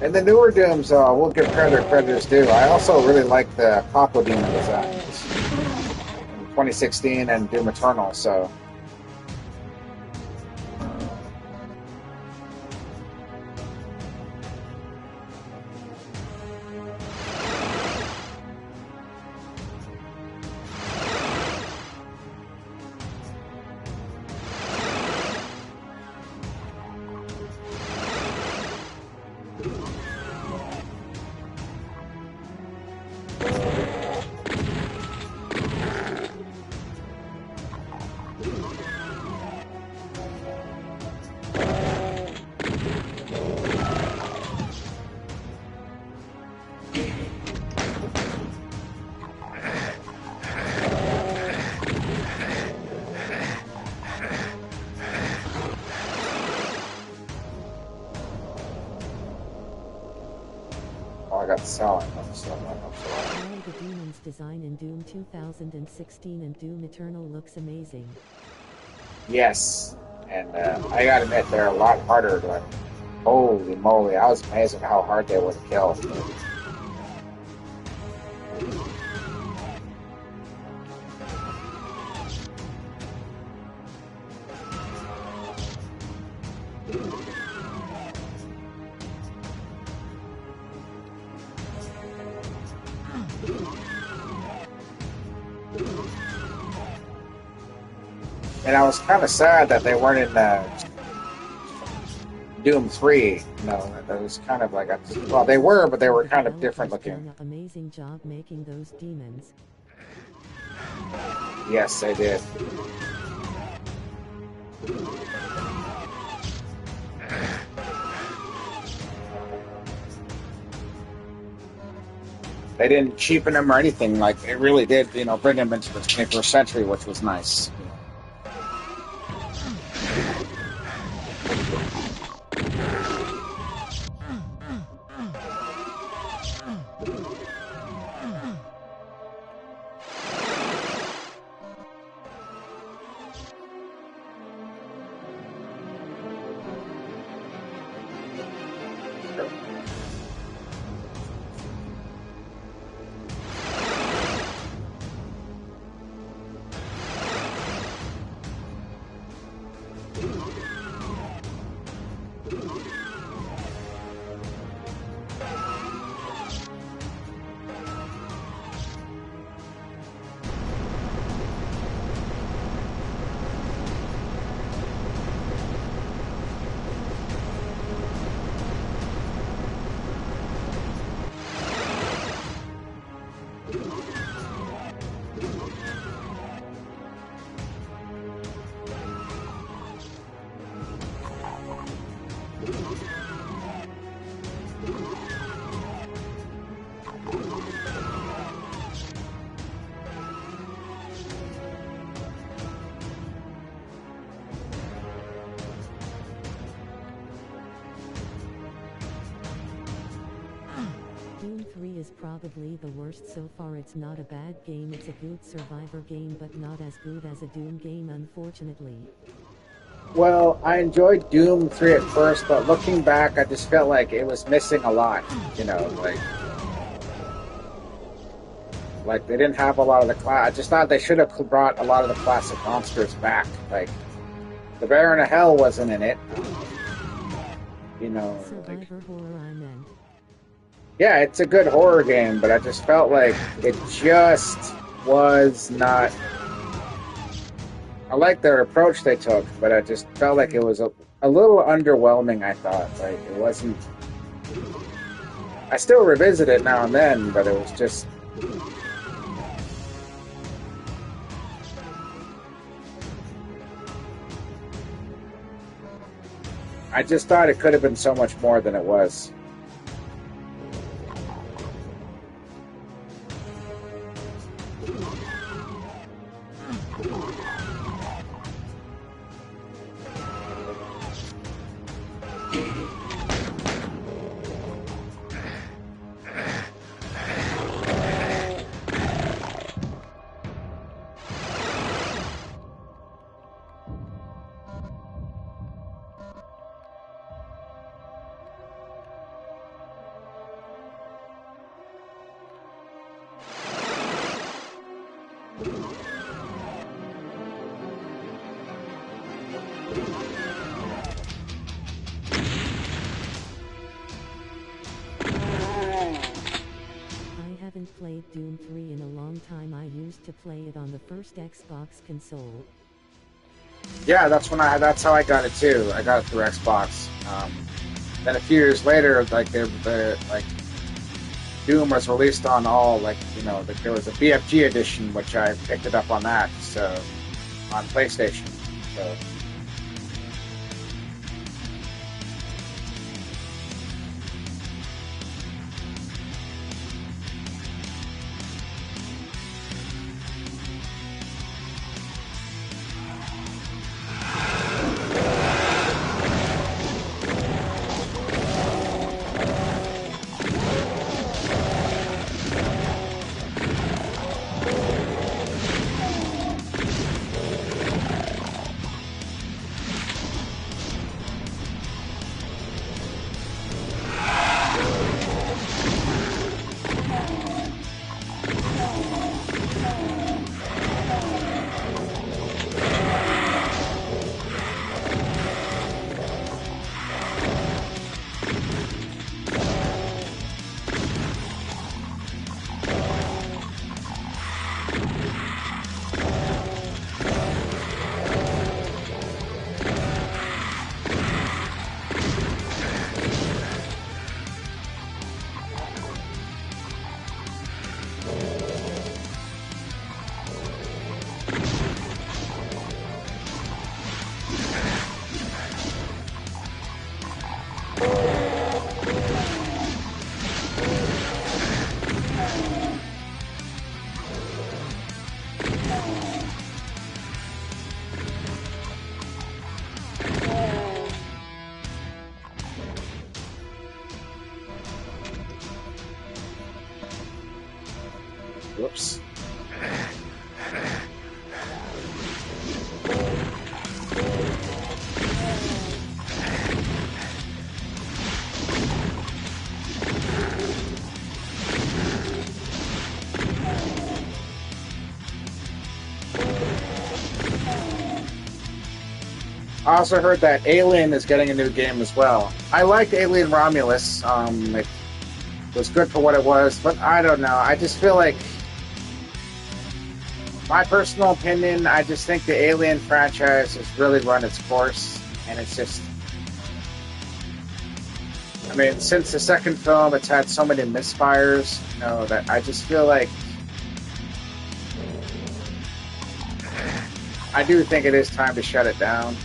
Speaker 1: And the newer Dooms, we'll give credit credit's due. I also really like the Papa Doom designs in 2016 and Doom Eternal. So I got selling them, so
Speaker 2: All the demons design in Doom 2016 and Doom Eternal looks amazing.
Speaker 1: yes, and I gotta admit they're a lot harder. But holy moly, I was amazed at how hard they would kill. And I was kind of sad that they weren't in Doom 3. You know, that was kind of like a, well, they were, but they were kind of different looking.
Speaker 2: Done an amazing job making those demons.
Speaker 1: Yes, they did. They didn't cheapen them or anything. Like, it really did, you know, bring them into the 21st century, which was nice.
Speaker 2: Doom 3 is probably the worst so far. It's not a bad game, it's a good survivor game, but not as good as a Doom game, unfortunately.
Speaker 1: Well, I enjoyed Doom 3 at first, but looking back, I just felt like it was missing a lot. You know, like they didn't have a lot of the class. I just thought they should have brought a lot of the classic monsters back. Like the Baron of Hell wasn't in it. You know,
Speaker 2: Survivor horror, I meant.
Speaker 1: yeah, it's a good horror game, but I just felt like it just was not. I like their approach they took, but I just felt like it was a little underwhelming. I thought like it wasn't. I still revisit it now and then, but it was just. I just thought it could have been so much more than it was.
Speaker 2: I haven't played Doom 3 in a long time. I used to play it on the first Xbox console.
Speaker 1: Yeah, that's how I got it too. I got it through Xbox. Then a few years later, like like Doom was released on all, like, there was a BFG edition, which I picked it up on that, so on PlayStation. So. Whoops. I also heard that Alien is getting a new game as well. I liked Alien Romulus. It was good for what it was, but I don't know. I just feel like, my personal opinion, I just think the Alien franchise has really run its course, and it's just, I mean, since the second film, it's had so many misfires, that I just feel like, I do think it is time to shut it down.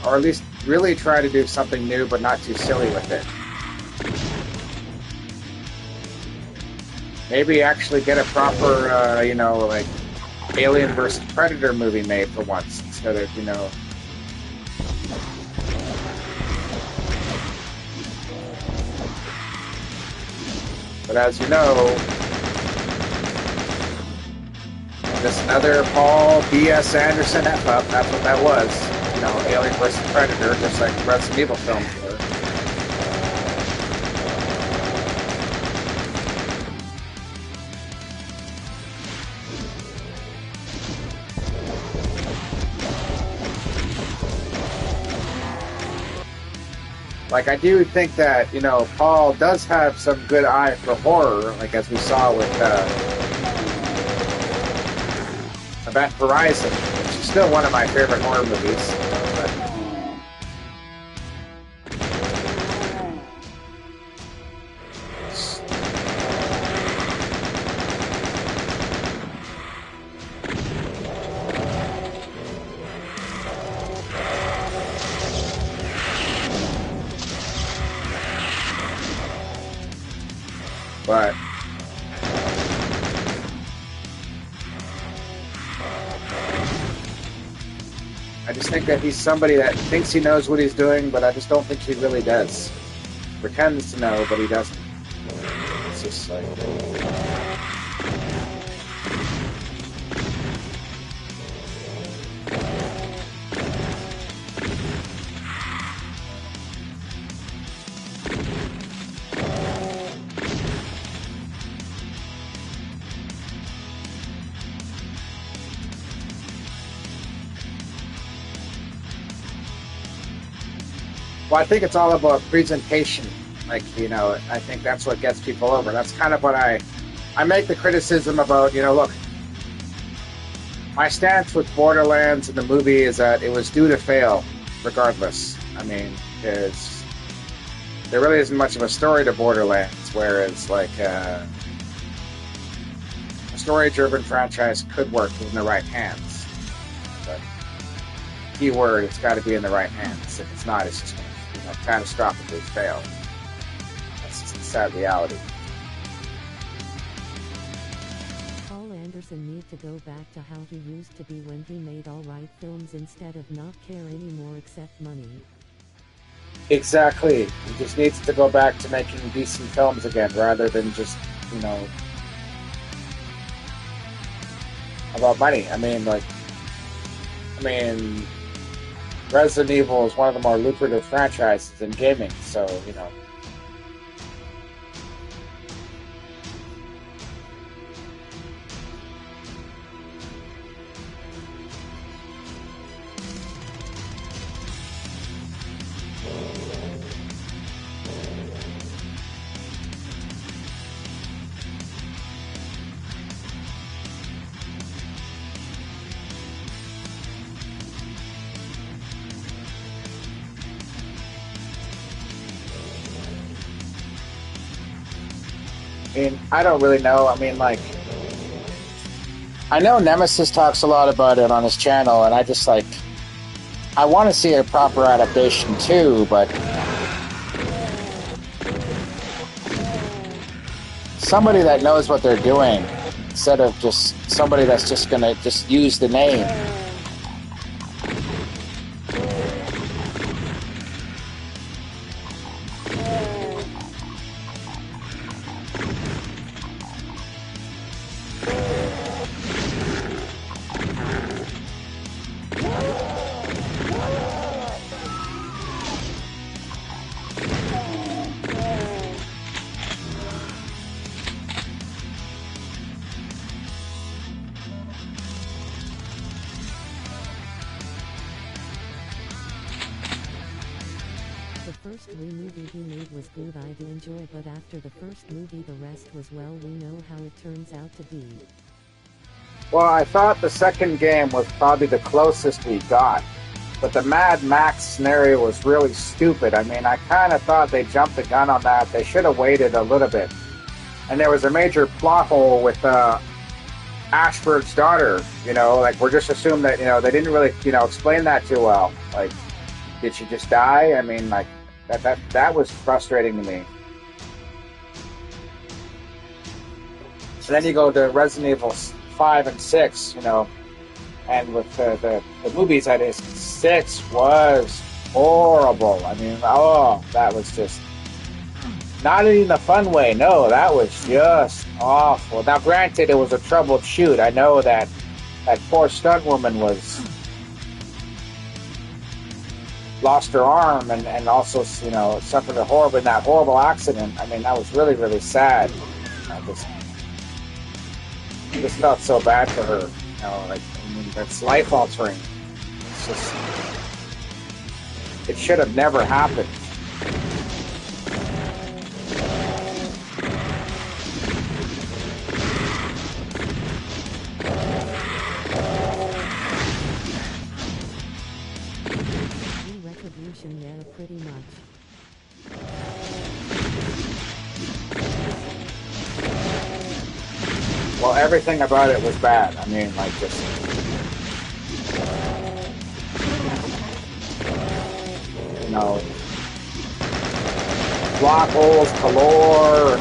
Speaker 1: Or at least really try to do something new, but not too silly with it. Maybe actually get a proper, like Alien vs. Predator movie made for once, instead of, But as you know, just another Paul B.S. Anderson F-up, that's what that was. Alien vs. Predator, just like the Resident Evil films were. Like, I do think that, Paul does have some good eye for horror, like as we saw with Event Horizon, which is still one of my favorite horror movies. But I just think that he's somebody that thinks he knows what he's doing, but I just don't think he really does. Pretends to know, but he doesn't. It's just like... Well, I think it's all about presentation. Like, I think that's what gets people over. That's kind of what I make the criticism about, look, my stance with Borderlands in the movie is that it was due to fail, regardless. I mean, there really isn't much of a story to Borderlands, whereas, like, a story-driven franchise could work in the right hands. But keyword, it's got to be in the right hands. If it's not, it's just going to catastrophically fail. That's just a sad reality.
Speaker 2: Paul Anderson need to go back to how he used to be when he made alright films instead of not care anymore except money.
Speaker 1: Exactly. He just needs to go back to making decent films again, rather than just, about money. I mean, Resident Evil is one of the more lucrative franchises in gaming, so, I don't really know. I mean, I know Nemesis talks a lot about it on his channel, and I just, I want to see a proper adaptation too, but somebody that knows what they're doing, instead of just somebody that's just going to just use the name.
Speaker 2: The first movie he made was good, I do enjoy, but after the first movie the rest was, well, we know how it turns out to be.
Speaker 1: Well, I thought the second game was probably the closest we got, but the Mad Max scenario was really stupid. I mean, I kind of thought they jumped the gun on that. They should have waited a little bit. And there was a major plot hole with Ashford's daughter, we're just assumed that, they didn't really, explain that too well. Like, did she just die? I mean, that was frustrating to me. So then you go to Resident Evil 5 and 6, and with the movies, that is, 6 was horrible. I mean, that was just not in a fun way. No, that was just awful. Now, granted, it was a troubled shoot. I know that poor stunt woman lost her arm and also, suffered in that horrible accident. I mean, that was really, really sad. I just felt so bad for her. That's life altering. It's just, it should have never happened.
Speaker 2: Retribution, yeah, pretty much.
Speaker 1: Well, everything about it was bad. I mean, just plot holes galore.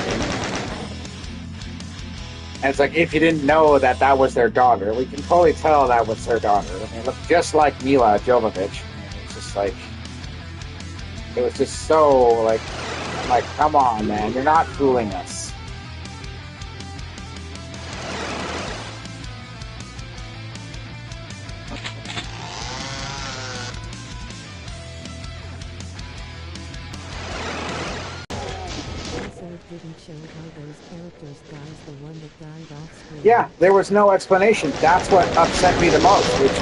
Speaker 1: And it's like, if you didn't know that was their daughter, we can totally tell that was their daughter. I mean, it looked just like Mila Jovovich. It's just it was just so come on, man, you're not fooling us.
Speaker 2: Didn't show how those characters dies, the one that died off screen.
Speaker 1: Yeah, there was no explanation. That's what upset me the most. It's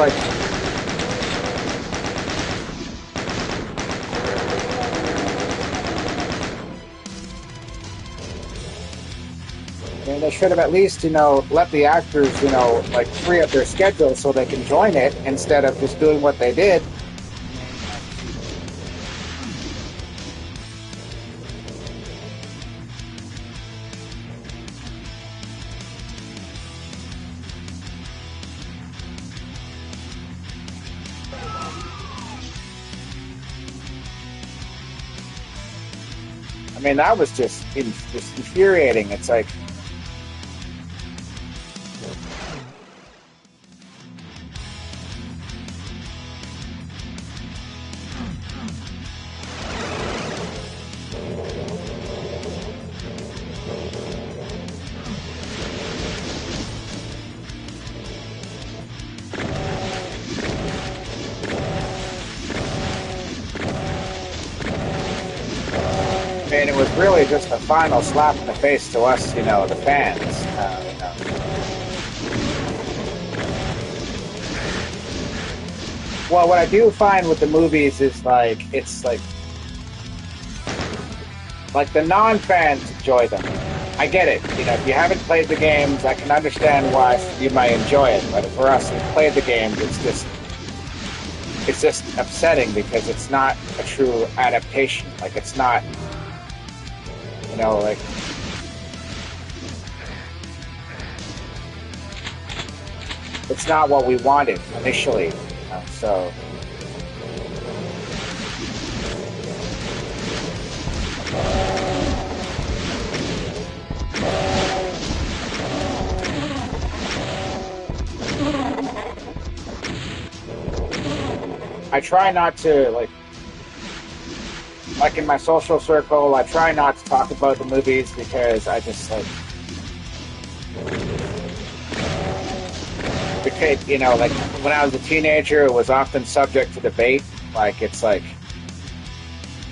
Speaker 1: And they should have at least, let the actors, like free up their schedule so they can join it instead of just doing what they did. I mean, that was just infuriating. It's like, I mean, it was really just a final slap in the face to us, the fans. Well, what I do find with the movies is it's like the non-fans enjoy them. I get it. If you haven't played the games, I can understand why you might enjoy it. But for us who played the games, it's just upsetting because it's not a true adaptation. Like it's not. Like it's not what we wanted initially. So I try not to like in my social circle, I try not to talk about the movies because I just because like when I was a teenager, it was often subject to debate. Like it's like,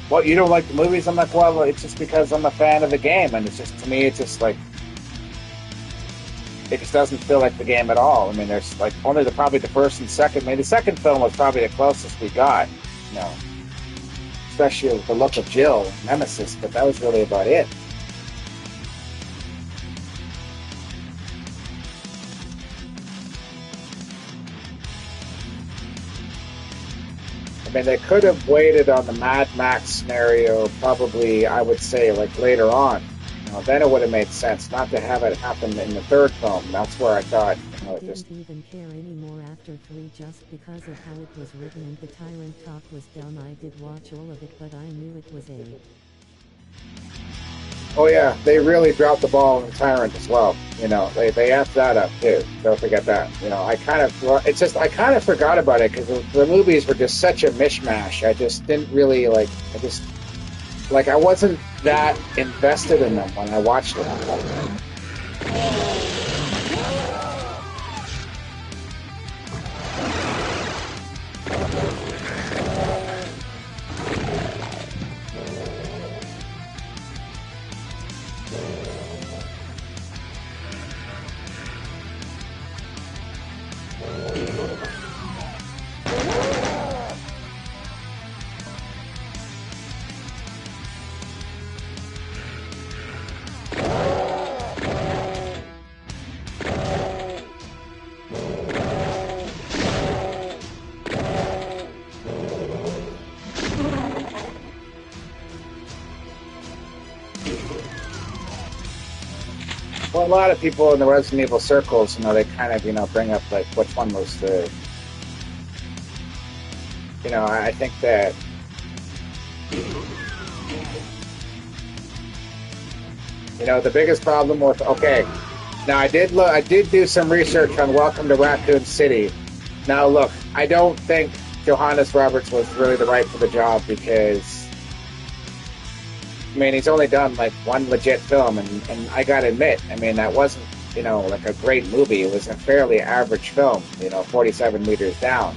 Speaker 1: what, you don't like the movies? I'm like, well, it's just because I'm a fan of the game, and it's just, to me, it's just like it just doesn't feel like the game at all. I mean, there's like only probably the first and second. Maybe the second film was probably the closest we got, especially with the look of Jill, Nemesis, but that was really about it. I mean, they could have waited on the Mad Max scenario, probably, I would say, like later on. Then it would have made sense, not to have it happen in the third film. That's where I thought,
Speaker 2: I didn't even care anymore after 3 just because of how it was written and the Tyrant talk was dumb. I did watch all of it, but I knew it was a...
Speaker 1: Oh yeah, they really dropped the ball on the Tyrant as well. They effed that up too. Don't forget that. I kind of forgot about it because the movies were just such a mishmash. I just didn't really I wasn't that invested in them when I watched them. Well, a lot of people in the Resident Evil circles, they kind of, bring up like which one was the, I think that, the biggest problem with, okay, now I did do some research on Welcome to Raccoon City. Now look, I don't think Johannes Roberts was really the right for the job because, I mean, he's only done like one legit film, and I gotta admit, I mean, that wasn't, like a great movie. It was a fairly average film, 47 meters down,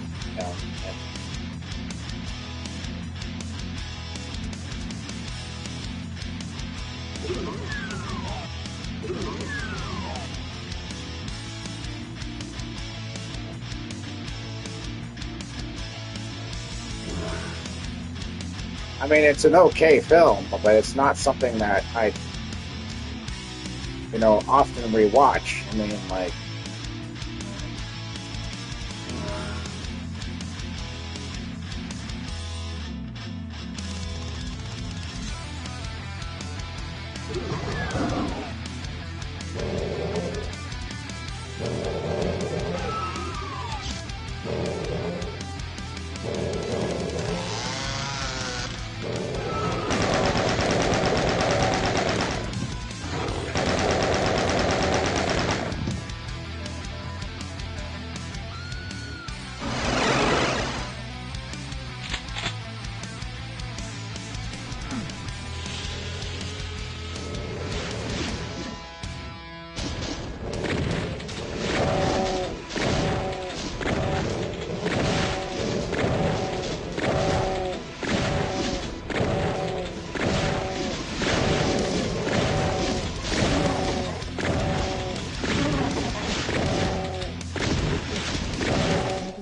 Speaker 1: I mean, it's an okay film, but it's not something that often rewatch. I mean, like,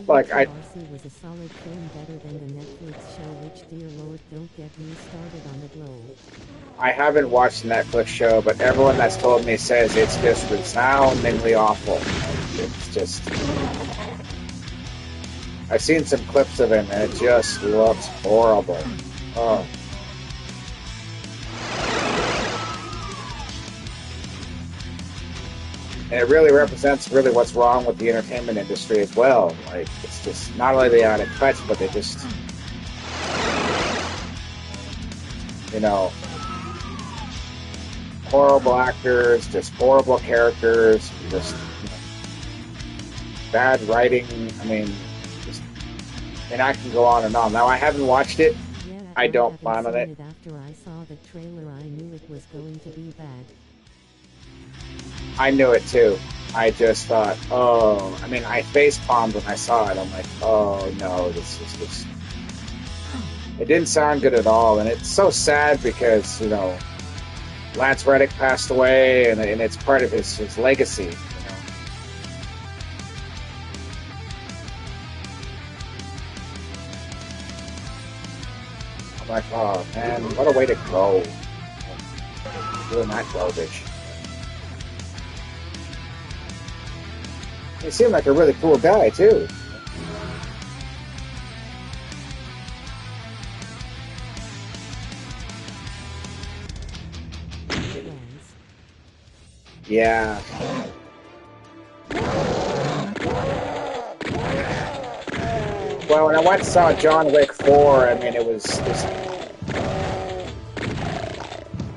Speaker 1: like I
Speaker 2: Darcy was a solid film, better than the Netflix show, which, dear Lord, don't get me started on the Globe.
Speaker 1: I haven't watched the Netflix show, but everyone that's told me says it's just resoundingly awful. It's just. I've seen some clips of it, and it just looks horrible. Oh. And it really represents really what's wrong with the entertainment industry as well. Like, it's just not only they out of touch, but they just, horrible actors, just horrible characters, just bad writing. I mean, and I can go on and on. Now, I haven't watched it.
Speaker 2: Yeah,
Speaker 1: I don't plan on it.
Speaker 2: After I saw the trailer, I knew it was going to be bad.
Speaker 1: I knew it too. I just thought, I mean, I face palmed when I saw it. I'm like, oh no, this is just. It didn't sound good at all, and it's so sad because Lance Reddick passed away, and it's part of his legacy. I'm like, oh man, what a way to go, doing that garbage. He seemed like a really cool guy, too. Yeah. Well, when I went and saw John Wick 4, I mean, it was just.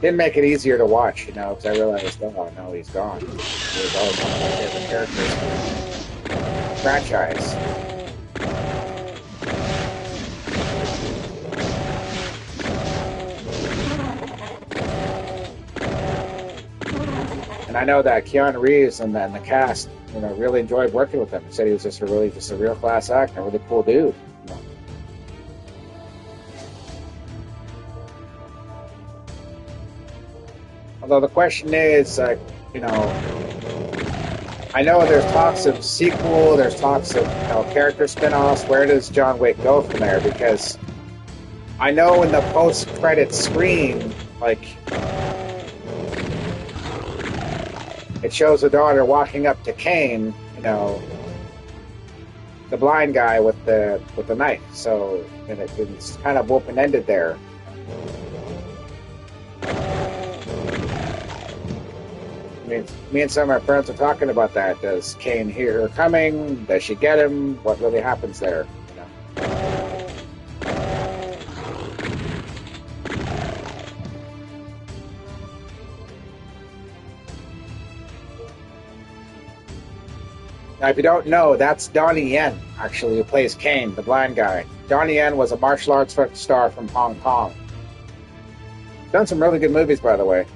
Speaker 1: Didn't make it easier to watch, because I realized, oh no, he's gone. He was always one of my favorite characters in the franchise. And I know that Keanu Reeves and the cast, really enjoyed working with him. He said he was just a real class actor, a really cool dude. Although the question is, I know there's talks of sequel, there's talks of character spin-offs. Where does John Wick go from there? Because I know in the post-credits screen, like, it shows the daughter walking up to Kane, the blind guy with the knife. So, and it's kind of open-ended there. Me and some of my friends are talking about that. Does Kane hear her coming? Does she get him? What really happens there? Now, if you don't know, that's Donnie Yen, actually, who plays Kane, the blind guy. Donnie Yen was a martial arts star from Hong Kong. Done some really good movies, by the way.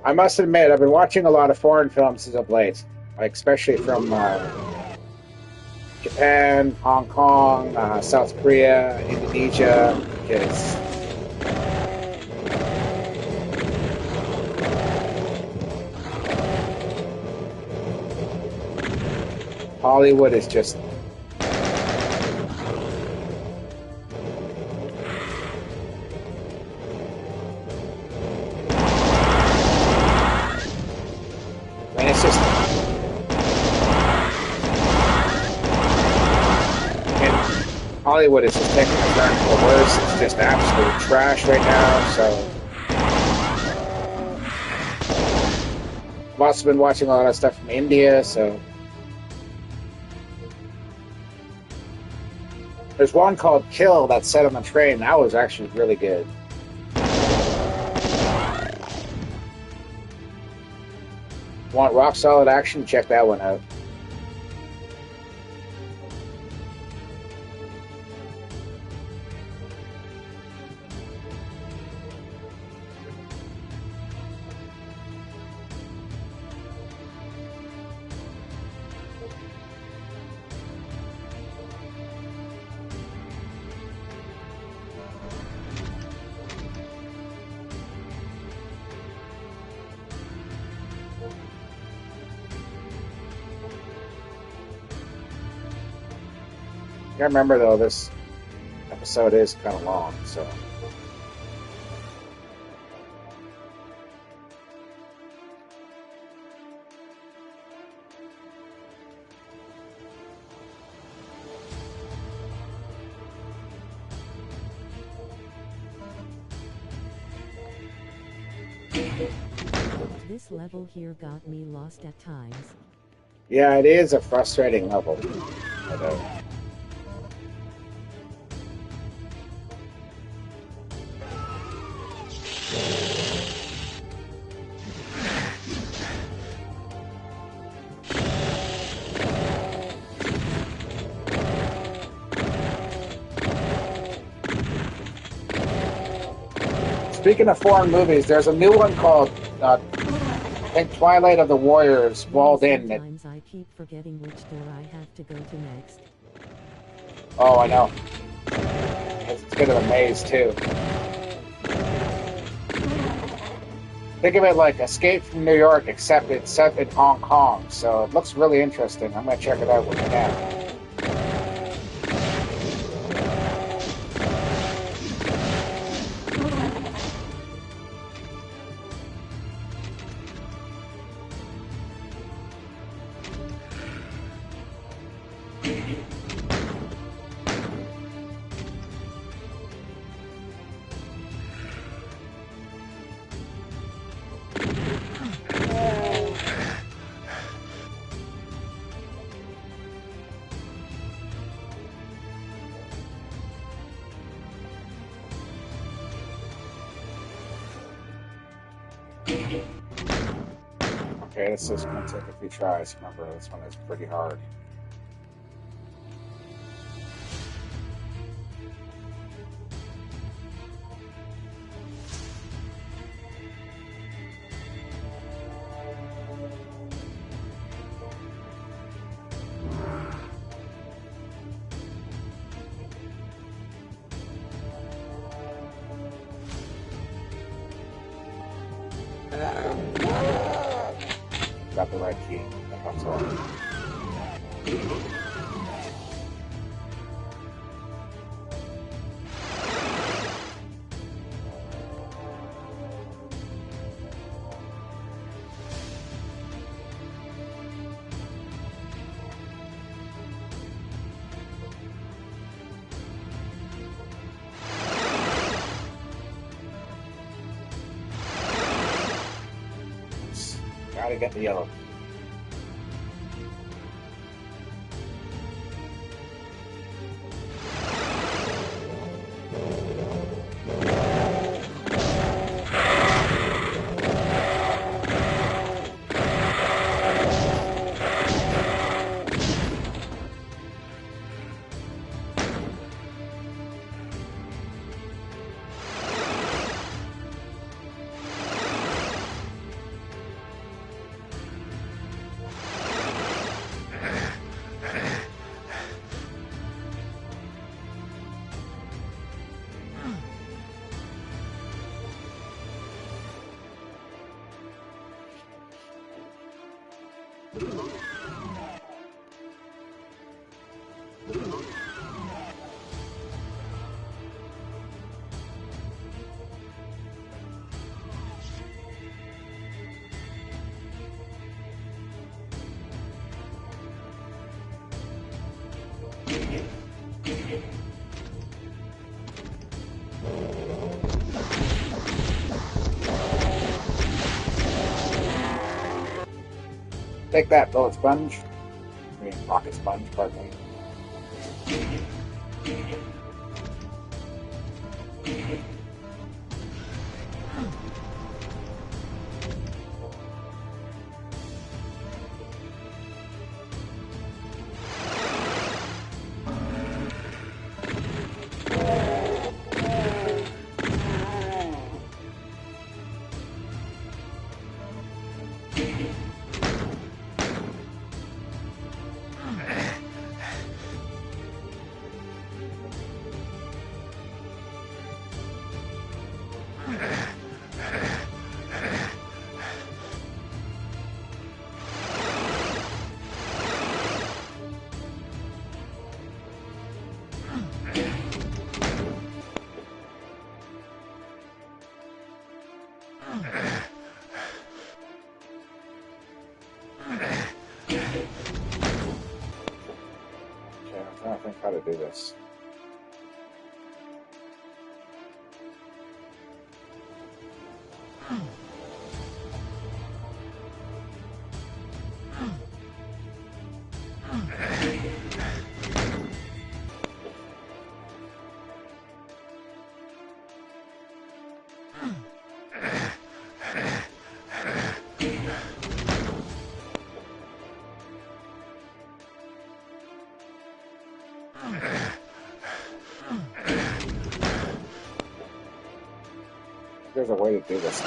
Speaker 1: I must admit, I've been watching a lot of foreign films as of late, like especially from Japan, Hong Kong, South Korea, Indonesia, because Hollywood is just Hollywood is just taking a turn for the worse. It's just absolute trash right now, so... I've also been watching a lot of stuff from India, so... There's one called Kill that's set on the train. That was actually really good. Want rock solid action? Check that one out. I remember though, this episode is kind of long, so.
Speaker 2: This level here got me lost at times.
Speaker 1: Yeah, it is a frustrating level. But, speaking of foreign movies, there's a new one called, I think, Twilight of the Warriors, Walled In.
Speaker 2: Sometimes I keep forgetting which door I have to go to next.
Speaker 1: Oh, I know. It's a bit of a maze, too. Think of it like Escape from New York, except it's set in Hong Kong, so it looks really interesting. I'm going to check it out when I can. Okay, this is going to take a few tries. Remember, this one is pretty hard. Got the right key. That's all. Gotta get the yellow. Take that, bullet sponge. I mean, rocket sponge, pardon me. I'm trying to think how to do this. There's a way to do this.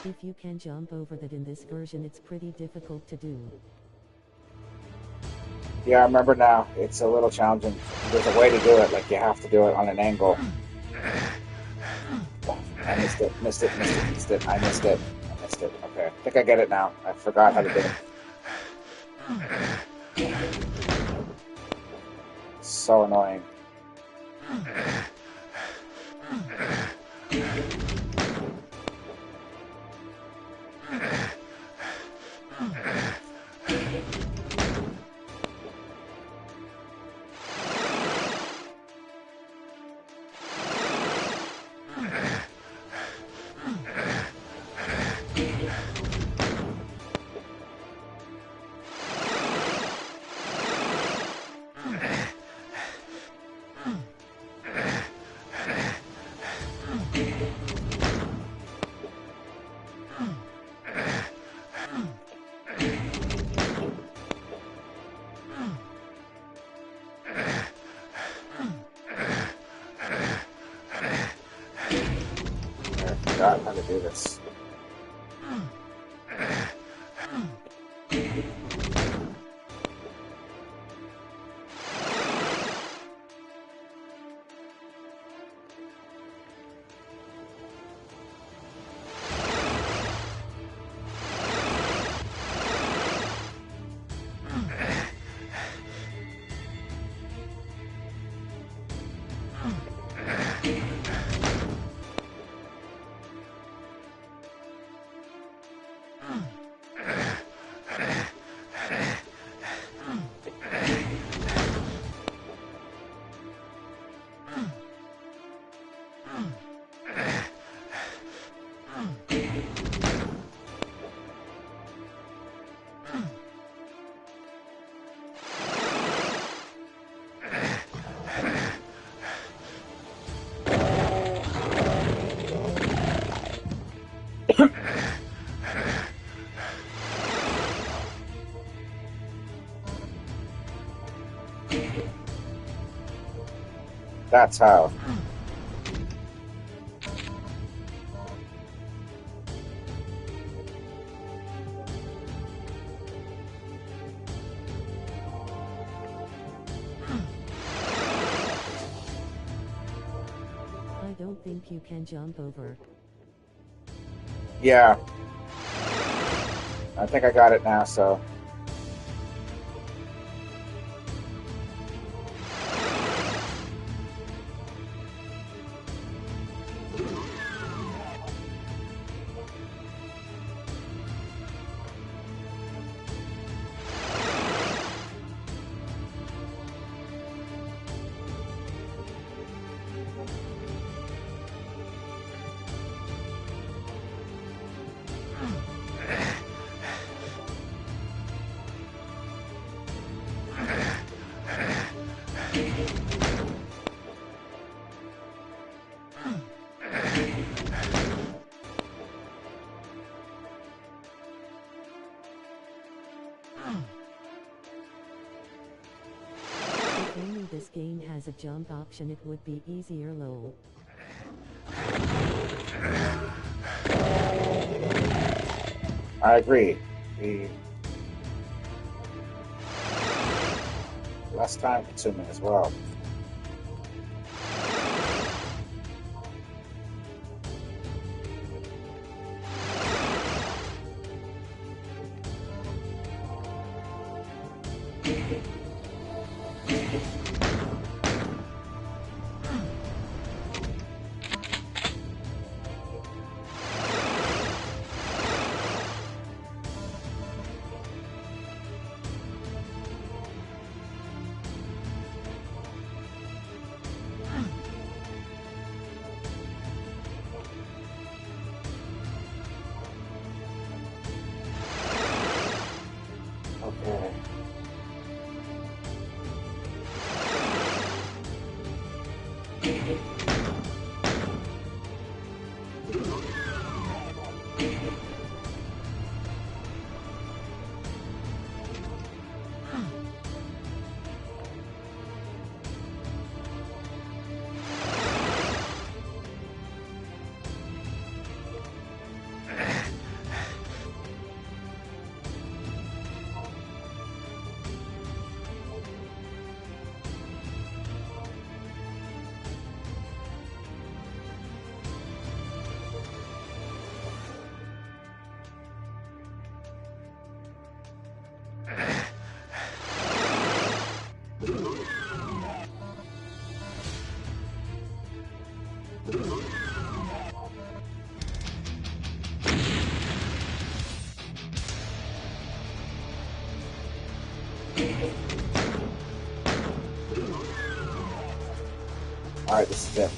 Speaker 2: If you can jump over that in this version, it's pretty difficult to do.
Speaker 1: Yeah, I remember now. It's a little challenging. There's a way to do it, like you have to do it on an angle. I missed it. I missed it. Okay, I think I get it now. I forgot how to do it. So annoying. I forgot how to do this. That's how.
Speaker 2: don't think you can jump over.
Speaker 1: Yeah. I think I got it now, so.
Speaker 2: If only this game has a jump option, it would be easier, lol.
Speaker 1: I agree. The less time consuming as well. Okay. All right, this is it.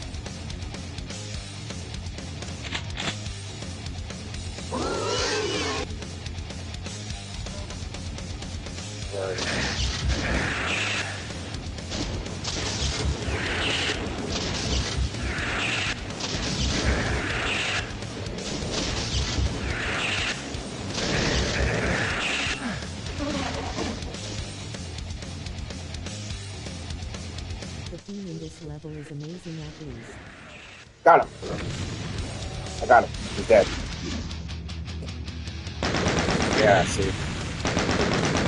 Speaker 2: The theme in this level is amazing at least.
Speaker 1: Got him. I got him. He's dead. Yeah, see.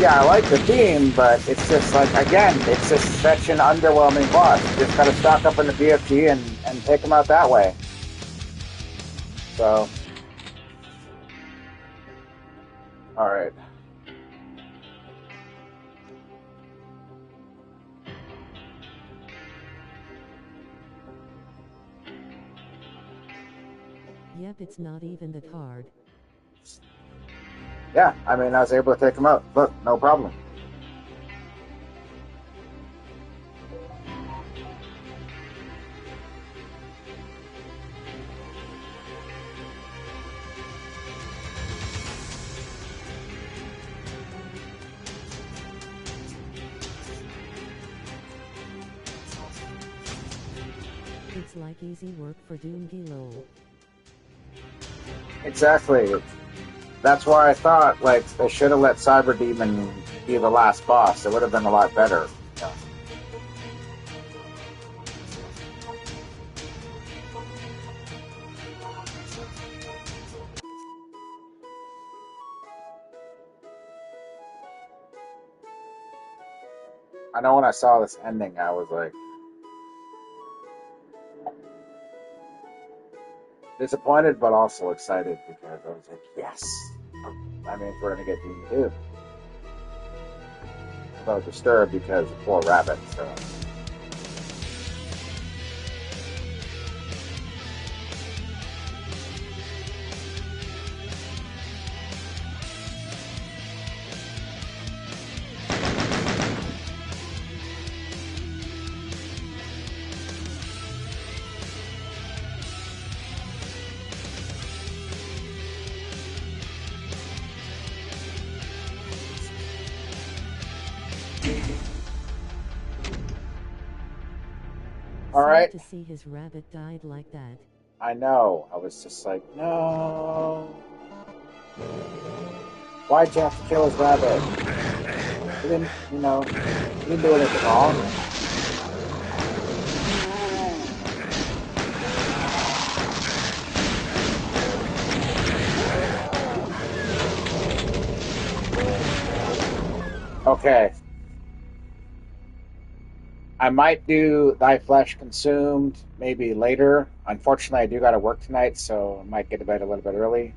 Speaker 1: Yeah, I like the theme, but it's just like, again, it's just such an underwhelming boss. You just gotta stock up on the BFG and take him out that way. So. Alright.
Speaker 2: Yep, it's not even the card.
Speaker 1: Yeah, I mean, I was able to take him out. Look, no problem.
Speaker 2: It's like easy work for Doomgi lol.
Speaker 1: Exactly. That's why I thought, like, they should have let Cyber Demon be the last boss. It would have been a lot better. Yeah. I know when I saw this ending, I was like, Disappointed, but also excited because I was like, yes. That means we're going to get Doom 2. I was disturbed because of poor Rabbit, so. All right.
Speaker 2: Sad to see his rabbit died like that.
Speaker 1: I know. I was just like, no. Why'd you have to kill his rabbit? He didn't, he didn't do anything wrong. Okay. I might do Thy Flesh Consumed maybe later. Unfortunately, I do got to work tonight, so I might get to bed a little bit early.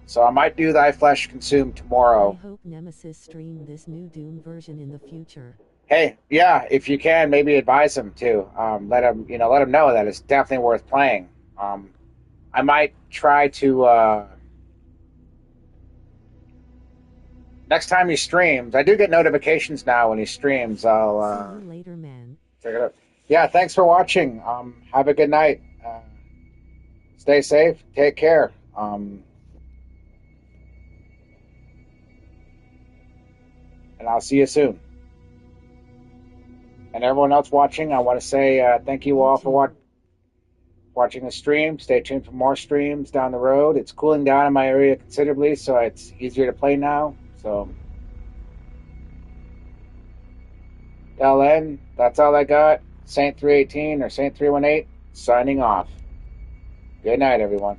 Speaker 1: So I might do Thy Flesh Consumed tomorrow.
Speaker 2: I hope Nemesis stream this new Doom version in the future.
Speaker 1: Hey, yeah, if you can, maybe advise him too. Let him know that it's definitely worth playing. I might try to. Next time he streams, I do get notifications now when he streams. I'll
Speaker 2: See you later, man.
Speaker 1: check it out. Yeah, thanks for watching. Have a good night. Stay safe. Take care. And I'll see you soon. And everyone else watching, I want to say thank you all for watching the stream. Stay tuned for more streams down the road. It's cooling down in my area considerably, so it's easier to play now. So, LN, that's all I got. Saint 318 or Saint 318, signing off. Good night, everyone.